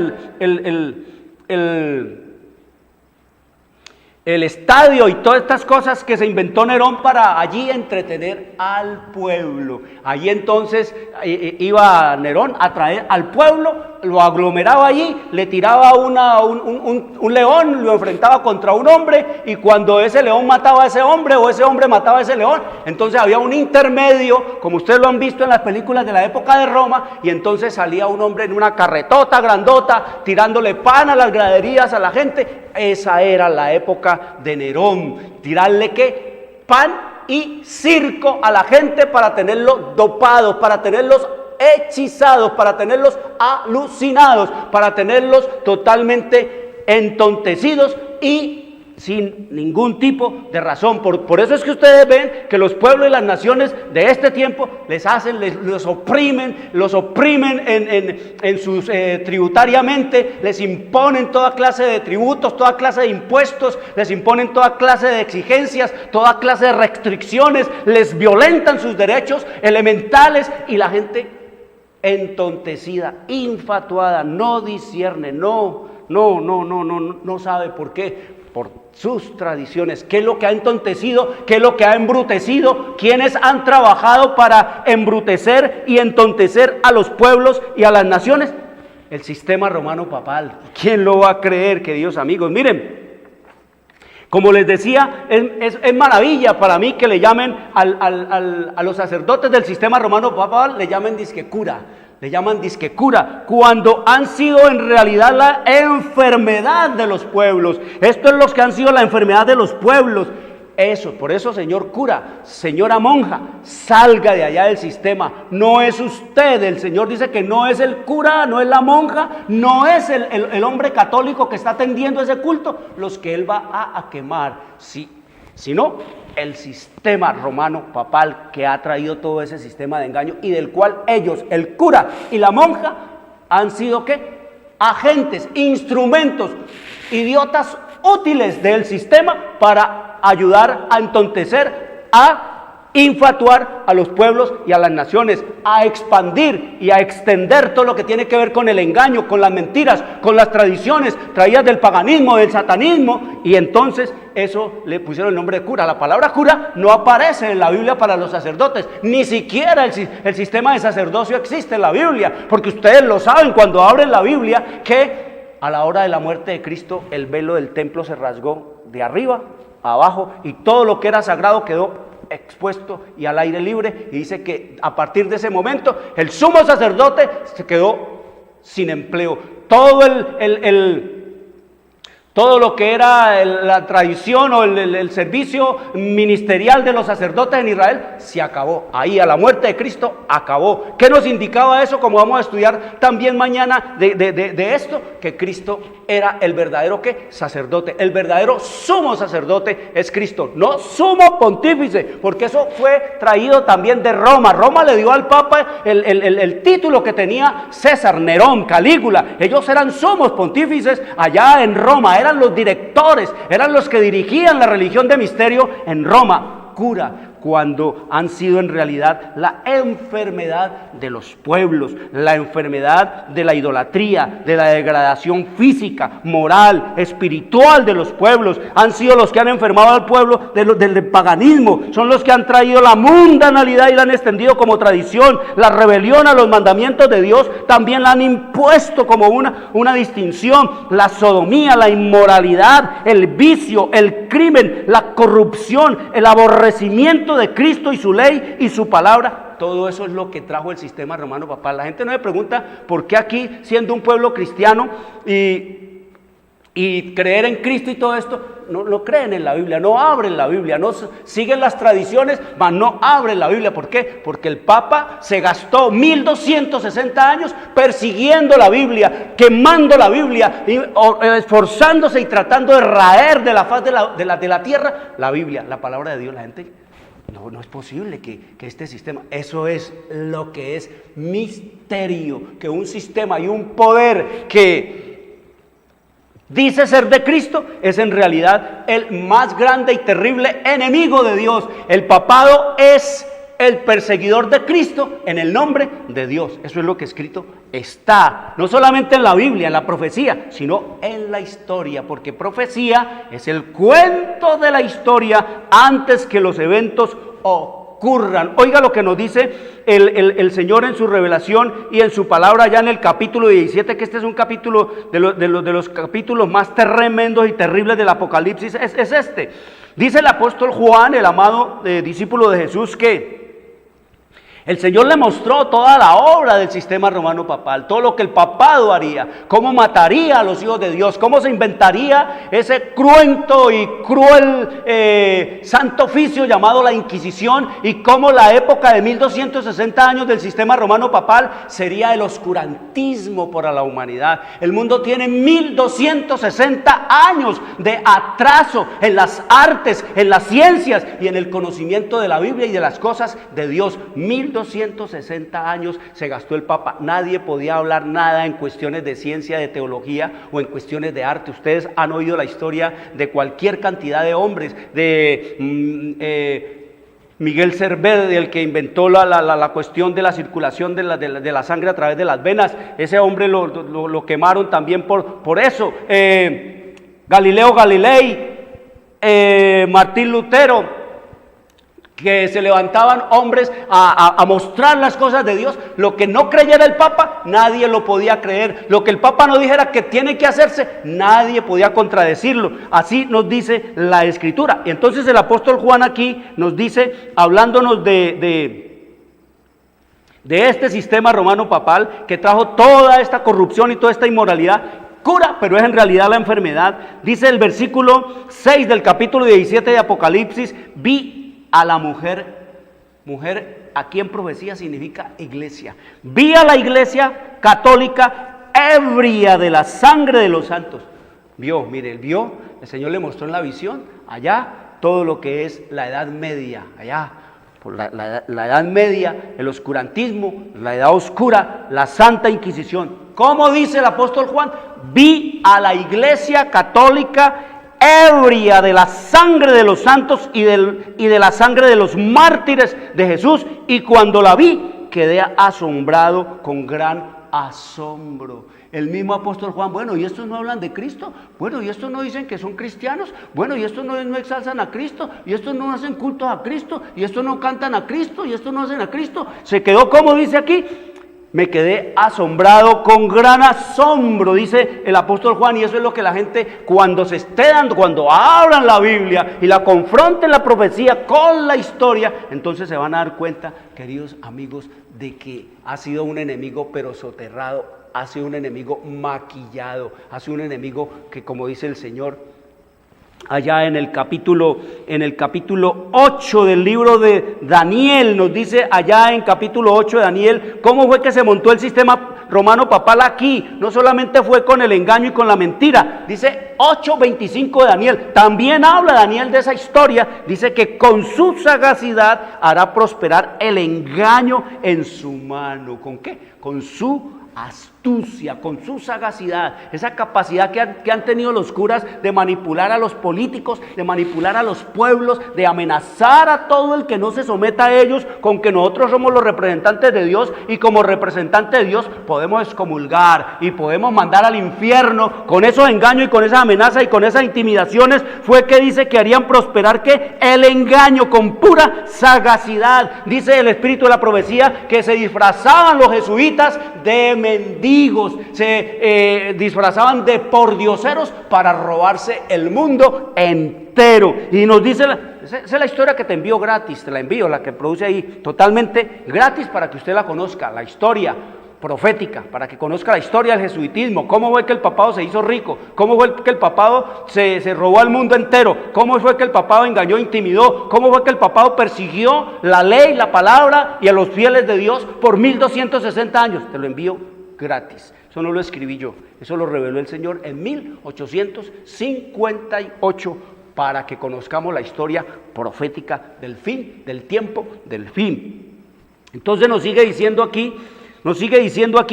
el estadio y todas estas cosas que se inventó Nerón para allí entretener al pueblo. Allí entonces iba Nerón a traer al pueblo, lo aglomeraba allí, le tiraba un león, lo enfrentaba contra un hombre, y cuando ese león mataba a ese hombre o ese hombre mataba a ese león, entonces había un intermedio, como ustedes lo han visto en las películas de la época de Roma, y entonces salía un hombre en una carretota grandota tirándole pan a las graderías a la gente. Esa era la época de Nerón, tirarle ¿qué? Pan y circo a la gente para tenerlos dopados, para tenerlos hechizados, para tenerlos alucinados, para tenerlos totalmente entontecidos y sin ningún tipo de razón. Por eso es que ustedes ven que los pueblos y las naciones de este tiempo los oprimen en sus tributariamente, les imponen toda clase de tributos, toda clase de impuestos, les imponen toda clase de exigencias, toda clase de restricciones, les violentan sus derechos elementales y la gente entontecida, infatuada, no discierne, no sabe por qué, por sus tradiciones. ¿Qué es lo que ha entontecido? ¿Qué es lo que ha embrutecido? ¿Quiénes han trabajado para embrutecer y entontecer a los pueblos y a las naciones? El sistema romano papal. ¿Quién lo va a creer, queridos amigos? Miren, como les decía, es maravilla para mí que le llamen a los sacerdotes del sistema romano papal, le llamen disque cura, cuando han sido en realidad la enfermedad de los pueblos. Esto es lo que han sido la enfermedad de los pueblos. Por eso, señor cura, señora monja, salga de allá del sistema. No es usted, el Señor dice que no es el cura, no es la monja, no es el hombre católico que está atendiendo ese culto, los que él va a quemar, sino el sistema romano papal que ha traído todo ese sistema de engaño y del cual ellos, el cura y la monja, han sido ¿qué? Agentes, instrumentos, idiotas útiles del sistema para ayudar a entontecer, a infatuar a los pueblos y a las naciones, a expandir y a extender todo lo que tiene que ver con el engaño, con las mentiras, con las tradiciones traídas del paganismo, del satanismo, y entonces eso le pusieron el nombre de cura. La palabra cura no aparece en la Biblia para los sacerdotes, ni siquiera el sistema de sacerdocio existe en la Biblia, porque ustedes lo saben cuando abren la Biblia que a la hora de la muerte de Cristo el velo del templo se rasgó de arriba a abajo y todo lo que era sagrado quedó expuesto y al aire libre, y dice que a partir de ese momento el sumo sacerdote se quedó sin empleo. Todo lo que era la tradición o el servicio ministerial de los sacerdotes en Israel se acabó. Ahí a la muerte de Cristo acabó. ¿Qué nos indicaba eso? Como vamos a estudiar también mañana de esto, que Cristo era el verdadero ¿qué? Sacerdote. El verdadero sumo sacerdote es Cristo, no sumo pontífice, porque eso fue traído también de Roma. Roma le dio al Papa el título que tenía César, Nerón, Calígula. Ellos eran sumos pontífices allá en Roma, eran los directores, eran los que dirigían la religión de misterio en Roma. Cura, cuando han sido en realidad la enfermedad de los pueblos, la enfermedad de la idolatría, de la degradación física, moral, espiritual de los pueblos. Han sido los que han enfermado al pueblo del paganismo, son los que han traído la mundanalidad y la han extendido como tradición. La rebelión a los mandamientos de Dios también la han impuesto como una distinción. La sodomía, la inmoralidad, el vicio, el crimen, la corrupción, el aborrecimiento de Cristo y su ley y su palabra, todo eso es lo que trajo el sistema romano papal. La gente no me pregunta por qué aquí, siendo un pueblo cristiano y creer en Cristo y todo esto, no creen en la Biblia, no abren la Biblia, no siguen las tradiciones, mas no abren la Biblia. ¿Por qué? Porque el Papa se gastó 1260 años persiguiendo la Biblia, quemando la Biblia, esforzándose y tratando de raer de la faz de la tierra la Biblia, la palabra de Dios. La gente no es posible que este sistema, eso es lo que es misterio, que un sistema y un poder que dice ser de Cristo es en realidad el más grande y terrible enemigo de Dios. El papado es el perseguidor de Cristo en el nombre de Dios. Eso es lo que escrito está, no solamente en la Biblia, en la profecía, sino en la historia, porque profecía es el cuento de la historia antes que los eventos ocurran. Oiga lo que nos dice el Señor en su revelación y en su palabra ya en el capítulo 17, que este es un capítulo de los capítulos más tremendos y terribles del Apocalipsis, es este. Dice el apóstol Juan, el amado discípulo de Jesús, que El Señor le mostró toda la obra del sistema romano papal, todo lo que el papado haría, cómo mataría a los hijos de Dios, cómo se inventaría ese cruento y cruel santo oficio llamado la Inquisición, y cómo la época de 1260 años del sistema romano papal sería el oscurantismo para la humanidad. El mundo tiene 1260 años de atraso en las artes, en las ciencias y en el conocimiento de la Biblia y de las cosas de Dios. 1260 años se gastó el Papa. Nadie podía hablar nada en cuestiones de ciencia, de teología o en cuestiones de arte. Ustedes han oído la historia de cualquier cantidad de hombres, de Miguel Cerver, el que inventó la cuestión de la circulación de la sangre a través de las venas. Ese hombre lo quemaron también por eso. Galileo Galilei, Martín Lutero, que se levantaban hombres a mostrar las cosas de Dios. Lo que no creyera el Papa, nadie lo podía creer. Lo que el Papa no dijera que tiene que hacerse, nadie podía contradecirlo. Así nos dice la Escritura. Y entonces el apóstol Juan aquí nos dice, hablándonos de este sistema romano papal que trajo toda esta corrupción y toda esta inmoralidad, cura, pero es en realidad la enfermedad. Dice el versículo 6 del capítulo 17 de Apocalipsis: vi a la mujer aquí en profecía significa iglesia. Vi a la iglesia católica ebria de la sangre de los santos. Vio, mire, vio, el Señor le mostró en la visión, allá todo lo que es la Edad Media, allá por la Edad Media, el oscurantismo, la Edad Oscura, la Santa Inquisición. ¿Cómo dice el apóstol Juan? Vi a la iglesia católica ebria de la sangre de los santos y de la sangre de los mártires de Jesús, y cuando la vi quedé asombrado con gran asombro. El mismo apóstol Juan: bueno, ¿y estos no hablan de Cristo? Bueno, ¿y estos no dicen que son cristianos? Bueno, ¿y estos no exalzan a Cristo? ¿Y estos no hacen cultos a Cristo? ¿Y estos no cantan a Cristo? ¿Y estos no hacen a Cristo? Se quedó, como dice aquí, me quedé asombrado con gran asombro, dice el apóstol Juan. Y eso es lo que la gente, cuando se esté dando, cuando abran la Biblia y la confronten la profecía con la historia, entonces se van a dar cuenta, queridos amigos, de que ha sido un enemigo pero soterrado, ha sido un enemigo maquillado, ha sido un enemigo que, como dice el Señor allá en el capítulo 8 del libro de Daniel, nos dice allá en capítulo 8 de Daniel, cómo fue que se montó el sistema romano papal aquí. No solamente fue con el engaño y con la mentira, dice 8:25 de Daniel, también habla Daniel de esa historia, dice que con su sagacidad hará prosperar el engaño en su mano. ¿Con qué? Con su astucia, con su sagacidad, esa capacidad que han tenido los curas de manipular a los políticos, de manipular a los pueblos, de amenazar a todo el que no se someta a ellos, con que nosotros somos los representantes de Dios, y como representantes de Dios podemos excomulgar y podemos mandar al infierno. Con esos engaños y con esa amenaza y con esas intimidaciones fue que dice que harían prosperar que el engaño con pura sagacidad. Dice el espíritu de la profecía que se disfrazaban los jesuitas de mendigos, se disfrazaban de pordioseros para robarse el mundo entero. Y nos dice, esa es la historia que te envío gratis, te la envío, la que produce ahí, totalmente gratis para que usted la conozca, la historia profética, para que conozca la historia del jesuitismo, cómo fue que el papado se hizo rico, cómo fue que el papado se robó al mundo entero, cómo fue que el papado engañó, intimidó, cómo fue que el papado persiguió la ley, la palabra y a los fieles de Dios por 1260 años. Te lo envío gratis. Eso no lo escribí yo, eso lo reveló el Señor en 1858 para que conozcamos la historia profética del fin, del tiempo, del fin. Entonces nos sigue diciendo aquí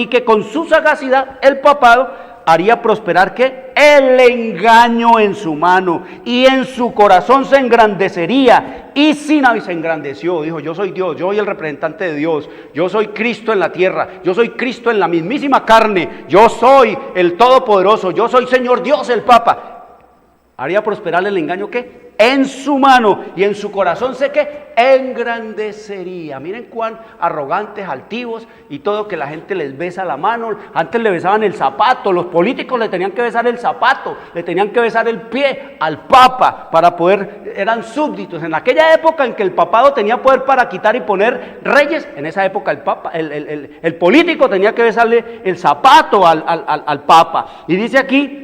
que con su sagacidad el papado haría prosperar ¿qué? El engaño en su mano, y en su corazón se engrandecería, y se engrandeció, dijo: yo soy Dios, yo soy el representante de Dios, yo soy Cristo en la tierra, yo soy Cristo en la mismísima carne, yo soy el Todopoderoso, yo soy Señor Dios el Papa. Haría prosperar el engaño ¿qué? en su mano y en su corazón sé que engrandecería. Miren cuán arrogantes, altivos y todo, que la gente les besa la mano. Antes le besaban el zapato, los políticos le tenían que besar el zapato, le tenían que besar el pie al papa para poder, eran súbditos. En aquella época en que el papado tenía poder para quitar y poner reyes, en esa época el papa, el político tenía que besarle el zapato al papa. Y dice aquí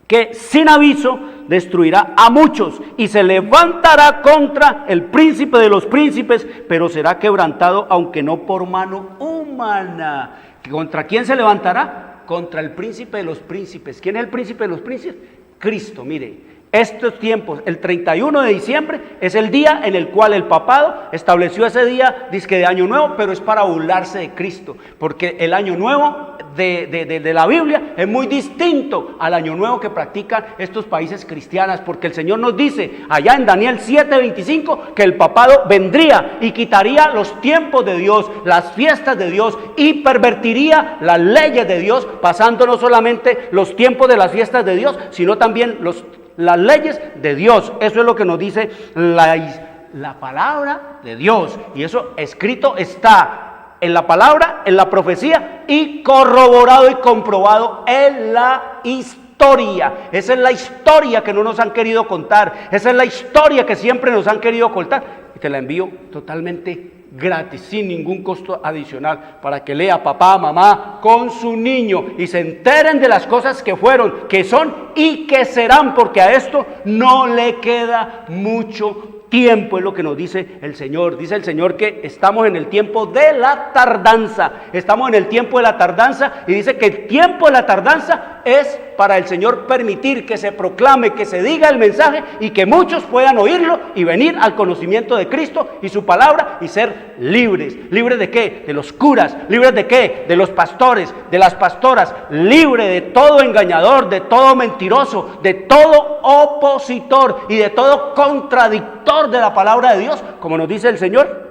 que sin aviso destruirá a muchos y se levantará contra el príncipe de los príncipes, pero será quebrantado, aunque no por mano humana. ¿Contra quién se levantará? Contra el príncipe de los príncipes. ¿Quién es el príncipe de los príncipes? Cristo. Mire, estos tiempos, el 31 de diciembre es el día en el cual el papado estableció ese día, dizque de año nuevo, pero es para burlarse de Cristo, porque el año nuevo de la Biblia es muy distinto al año nuevo que practican estos países cristianos, porque el Señor nos dice allá en Daniel 7:25 que el papado vendría y quitaría los tiempos de Dios, las fiestas de Dios, y pervertiría las leyes de Dios, pasando no solamente los tiempos de las fiestas de Dios, sino también las leyes de Dios. Eso es lo que nos dice la palabra de Dios, y eso escrito está en la palabra, en la profecía, y corroborado y comprobado en la historia. Esa es la historia que no nos han querido contar, esa es la historia que siempre nos han querido contar, y te la envío totalmente gratis, sin ningún costo adicional, para que lea papá, mamá con su niño y se enteren de las cosas que fueron, que son y que serán, porque a esto no le queda mucho tiempo. Es lo que nos dice el Señor. Dice el Señor que estamos en el tiempo de la tardanza, estamos en el tiempo de la tardanza, y dice que el tiempo de la tardanza es para el Señor permitir que se proclame, que se diga el mensaje y que muchos puedan oírlo y venir al conocimiento de Cristo y su palabra y ser libres. ¿Libres de qué? De los curas. ¿Libres de qué? De los pastores, de las pastoras. Libre de todo engañador, de todo mentiroso, de todo opositor y de todo contradictor de la palabra de Dios, como nos dice el Señor.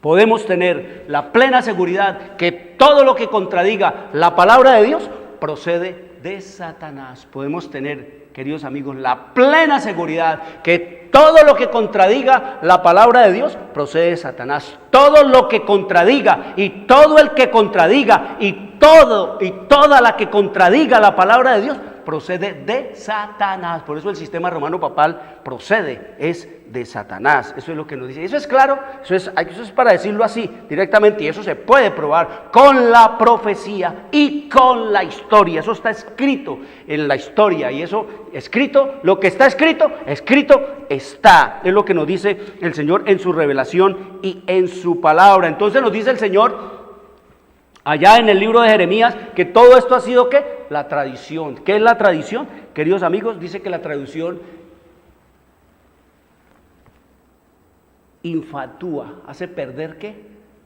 Podemos tener la plena seguridad que todo lo que contradiga la palabra de Dios procede de Satanás. Podemos tener, queridos amigos, la plena seguridad que todo lo que contradiga la palabra de Dios procede de Satanás. Todo lo que contradiga y todo el que contradiga y toda la que contradiga la palabra de Dios procede de Satanás. Por eso el sistema romano papal es de Satanás. Eso es lo que nos dice. Eso es claro, eso es para decirlo así directamente, y eso se puede probar con la profecía y con la historia. Eso está escrito en la historia, y eso escrito, lo que está escrito está. Es lo que nos dice el Señor en su revelación y en su palabra. Entonces nos dice el Señor allá en el libro de Jeremías que todo esto ha sido ¿qué? La tradición. ¿Qué es la tradición? Queridos amigos, dice que la tradición infatúa, hace perder ¿qué?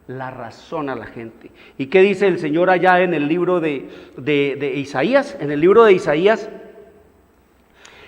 La razón a la gente. ¿Y qué dice el Señor allá en el libro de Isaías? En el libro de Isaías,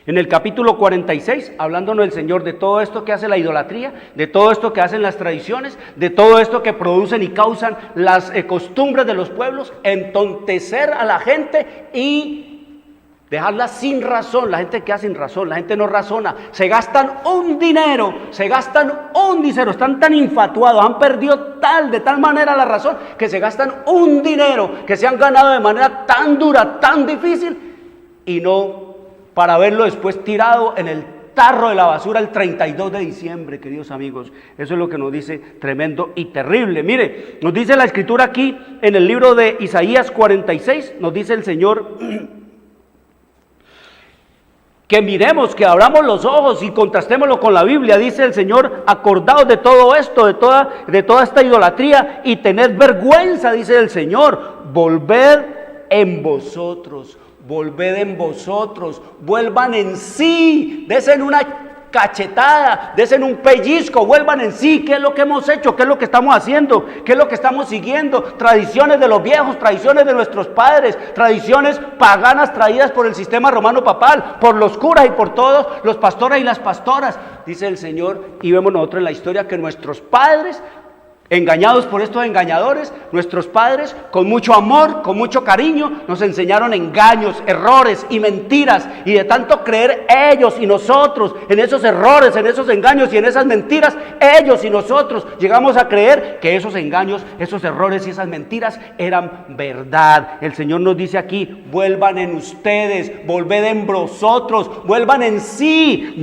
en el capítulo 46, hablándonos el Señor de todo esto que hace la idolatría, de todo esto que hacen las tradiciones, de todo esto que producen y causan las costumbres de los pueblos, entontecer a la gente y dejarla sin razón. La gente queda sin razón, la gente no razona, se gastan un dinero, están tan infatuados, han perdido de tal manera la razón, que se gastan un dinero que se han ganado de manera tan dura, tan difícil, y no para verlo después tirado en el tarro de la basura el 32 de diciembre, queridos amigos. Eso es lo que nos dice tremendo y terrible. Mire, nos dice la escritura aquí en el libro de Isaías 46, nos dice el Señor que miremos, que abramos los ojos y contrastémoslo con la Biblia. Dice el Señor: acordaos de todo esto, de toda esta idolatría, y tened vergüenza, dice el Señor. Volved en vosotros, vuelvan en sí, desen una cachetada, desen un pellizco, vuelvan en sí. ¿Qué es lo que hemos hecho? ¿Qué es lo que estamos haciendo? ¿Qué es lo que estamos siguiendo? Tradiciones de los viejos, tradiciones de nuestros padres, tradiciones paganas traídas por el sistema romano papal, por los curas y por todos los pastores y las pastoras, dice el Señor. Y vemos nosotros en la historia que nuestros padres Engañados por estos engañadores, nuestros padres, con mucho amor, con mucho cariño, nos enseñaron engaños, errores y mentiras. Y de tanto creer ellos y nosotros en esos errores, en esos engaños y en esas mentiras, ellos y nosotros llegamos a creer que esos engaños, esos errores y esas mentiras eran verdad. El Señor nos dice aquí: vuelvan en ustedes, volved en vosotros, vuelvan en sí,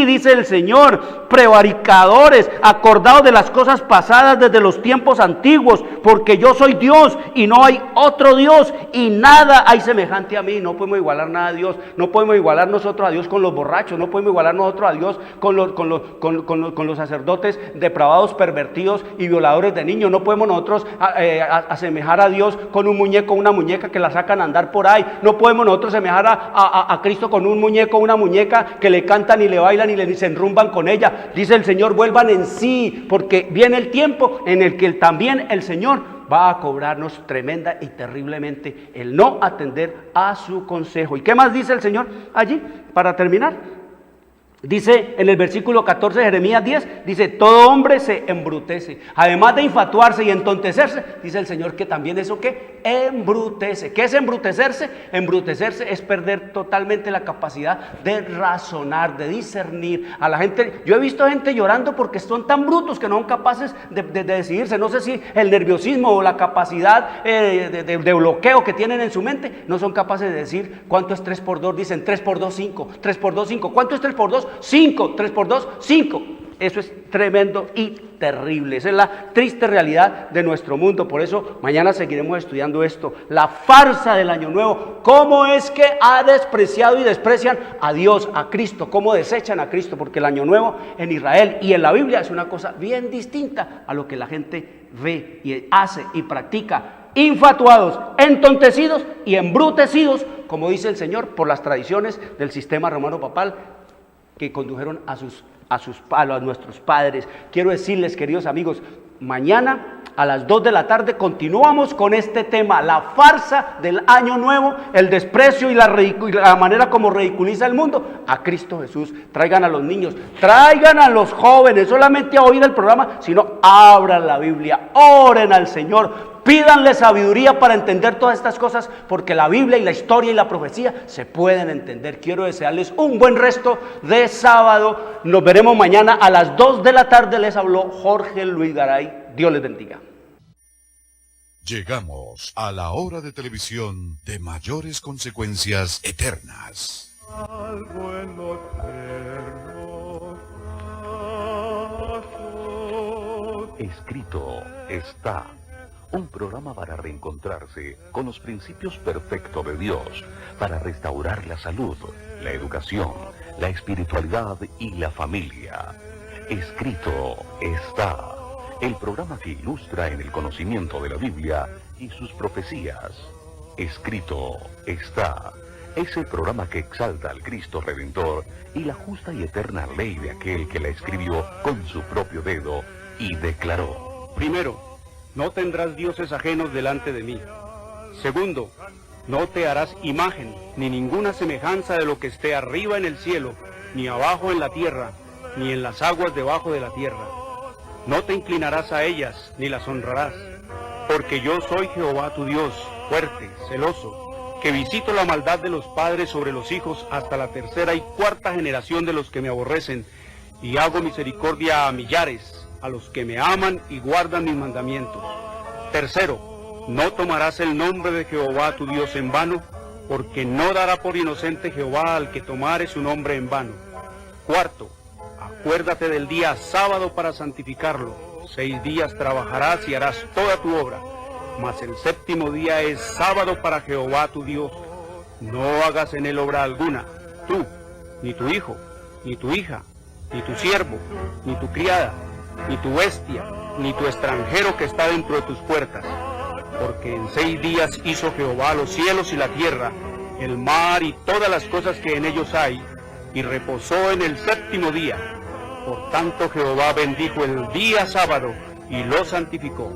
dice el Señor, prevaricadores, acordados de las cosas pasadas desde los tiempos antiguos, porque yo soy Dios y no hay otro Dios, y nada hay semejante a mí. No podemos igualar nada a Dios, no podemos igualar nosotros a Dios con los borrachos, no podemos igualar nosotros a Dios con los sacerdotes depravados, pervertidos y violadores de niños. No podemos nosotros asemejar a Dios con un muñeco, una muñeca que la sacan a andar por ahí. No podemos nosotros asemejar a Cristo con un muñeco, una muñeca que le cantan y le bailan y se enrumban con ella. Dice el Señor: vuelvan en sí, porque viene el tiempo en el que también el Señor va a cobrarnos tremenda y terriblemente el no atender a su consejo. ¿Y qué más dice el Señor allí para terminar? Dice en el versículo 14 de Jeremías 10, dice: todo hombre se embrutece. Además de infatuarse y entontecerse, dice el Señor que también eso que embrutece. ¿Qué es embrutecerse? Embrutecerse es perder totalmente la capacidad de razonar, de discernir. A la gente, yo he visto gente llorando porque son tan brutos que no son capaces de decidirse. No sé si el nerviosismo o la capacidad de bloqueo que tienen en su mente, no son capaces de decir cuánto es 3 por 2. Dicen 3 por 2, 5, 3 por 2, 5. ¿Cuánto es 3 por 2? 5, 3 por 2, 5. Eso es tremendo y terrible. Esa es la triste realidad de nuestro mundo. Por eso mañana seguiremos estudiando esto, la farsa del año nuevo. Cómo es que ha despreciado y desprecian a Dios, a Cristo, cómo desechan a Cristo, porque el año nuevo en Israel y en la Biblia es una cosa bien distinta a lo que la gente ve y hace y practica. Infatuados, entontecidos y embrutecidos, como dice el Señor, por las tradiciones del sistema romano papal que condujeron a nuestros padres. Quiero decirles, queridos amigos, mañana a las 2 de la tarde continuamos con este tema, la farsa del año nuevo, el desprecio y la manera como ridiculiza el mundo a Cristo Jesús. Traigan a los niños, traigan a los jóvenes, solamente a oír el programa, sino abran la Biblia, oren al Señor, pídanle sabiduría para entender todas estas cosas, porque la Biblia y la historia y la profecía se pueden entender. Quiero desearles un buen resto de sábado. Nos veremos mañana a las 2 de la tarde. Les habló Jorge Luis Garay. Dios les bendiga. Llegamos a la hora de televisión de mayores consecuencias eternas. Algo en lo eterno pasó. Escrito está. Un programa para reencontrarse con los principios perfectos de Dios, para restaurar la salud, la educación, la espiritualidad y la familia. Escrito está. El programa que ilustra en el conocimiento de la Biblia y sus profecías. Escrito está. Es el programa que exalta al Cristo Redentor y la justa y eterna ley de aquel que la escribió con su propio dedo y declaró: primero, no tendrás dioses ajenos delante de mí. Segundo, no te harás imagen, ni ninguna semejanza de lo que esté arriba en el cielo, ni abajo en la tierra, ni en las aguas debajo de la tierra. No te inclinarás a ellas, ni las honrarás, porque yo soy Jehová tu Dios, fuerte, celoso, que visito la maldad de los padres sobre los hijos hasta la 3ª y 4ª generación de los que me aborrecen, y hago misericordia a millares, a los que me aman y guardan mis mandamientos. Tercero, no tomarás el nombre de Jehová tu Dios en vano, porque no dará por inocente Jehová al que tomare su nombre en vano. Cuarto, acuérdate del día sábado para santificarlo. 6 días trabajarás y harás toda tu obra, mas el 7º día es sábado para Jehová tu Dios. No hagas en él obra alguna, tú, ni tu hijo, ni tu hija, ni tu siervo, ni tu criada, ni tu bestia, ni tu extranjero que está dentro de tus puertas. Porque en 6 días hizo Jehová los cielos y la tierra, el mar y todas las cosas que en ellos hay, y reposó en el 7º día. Por tanto Jehová bendijo el día sábado y lo santificó.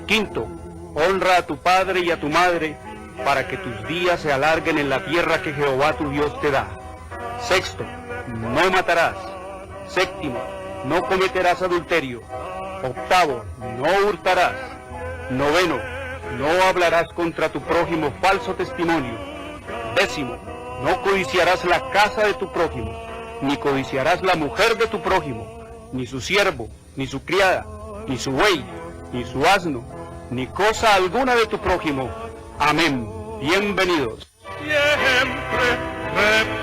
Quinto, honra a tu padre y a tu madre, para que tus días se alarguen en la tierra que Jehová tu Dios te da. Sexto, no matarás. Séptimo, no cometerás adulterio. Octavo, no hurtarás. Noveno, no hablarás contra tu prójimo falso testimonio. Décimo, no codiciarás la casa de tu prójimo, ni codiciarás la mujer de tu prójimo, ni su siervo, ni su criada, ni su buey, ni su asno, ni cosa alguna de tu prójimo. Amén. Bienvenidos. Siempre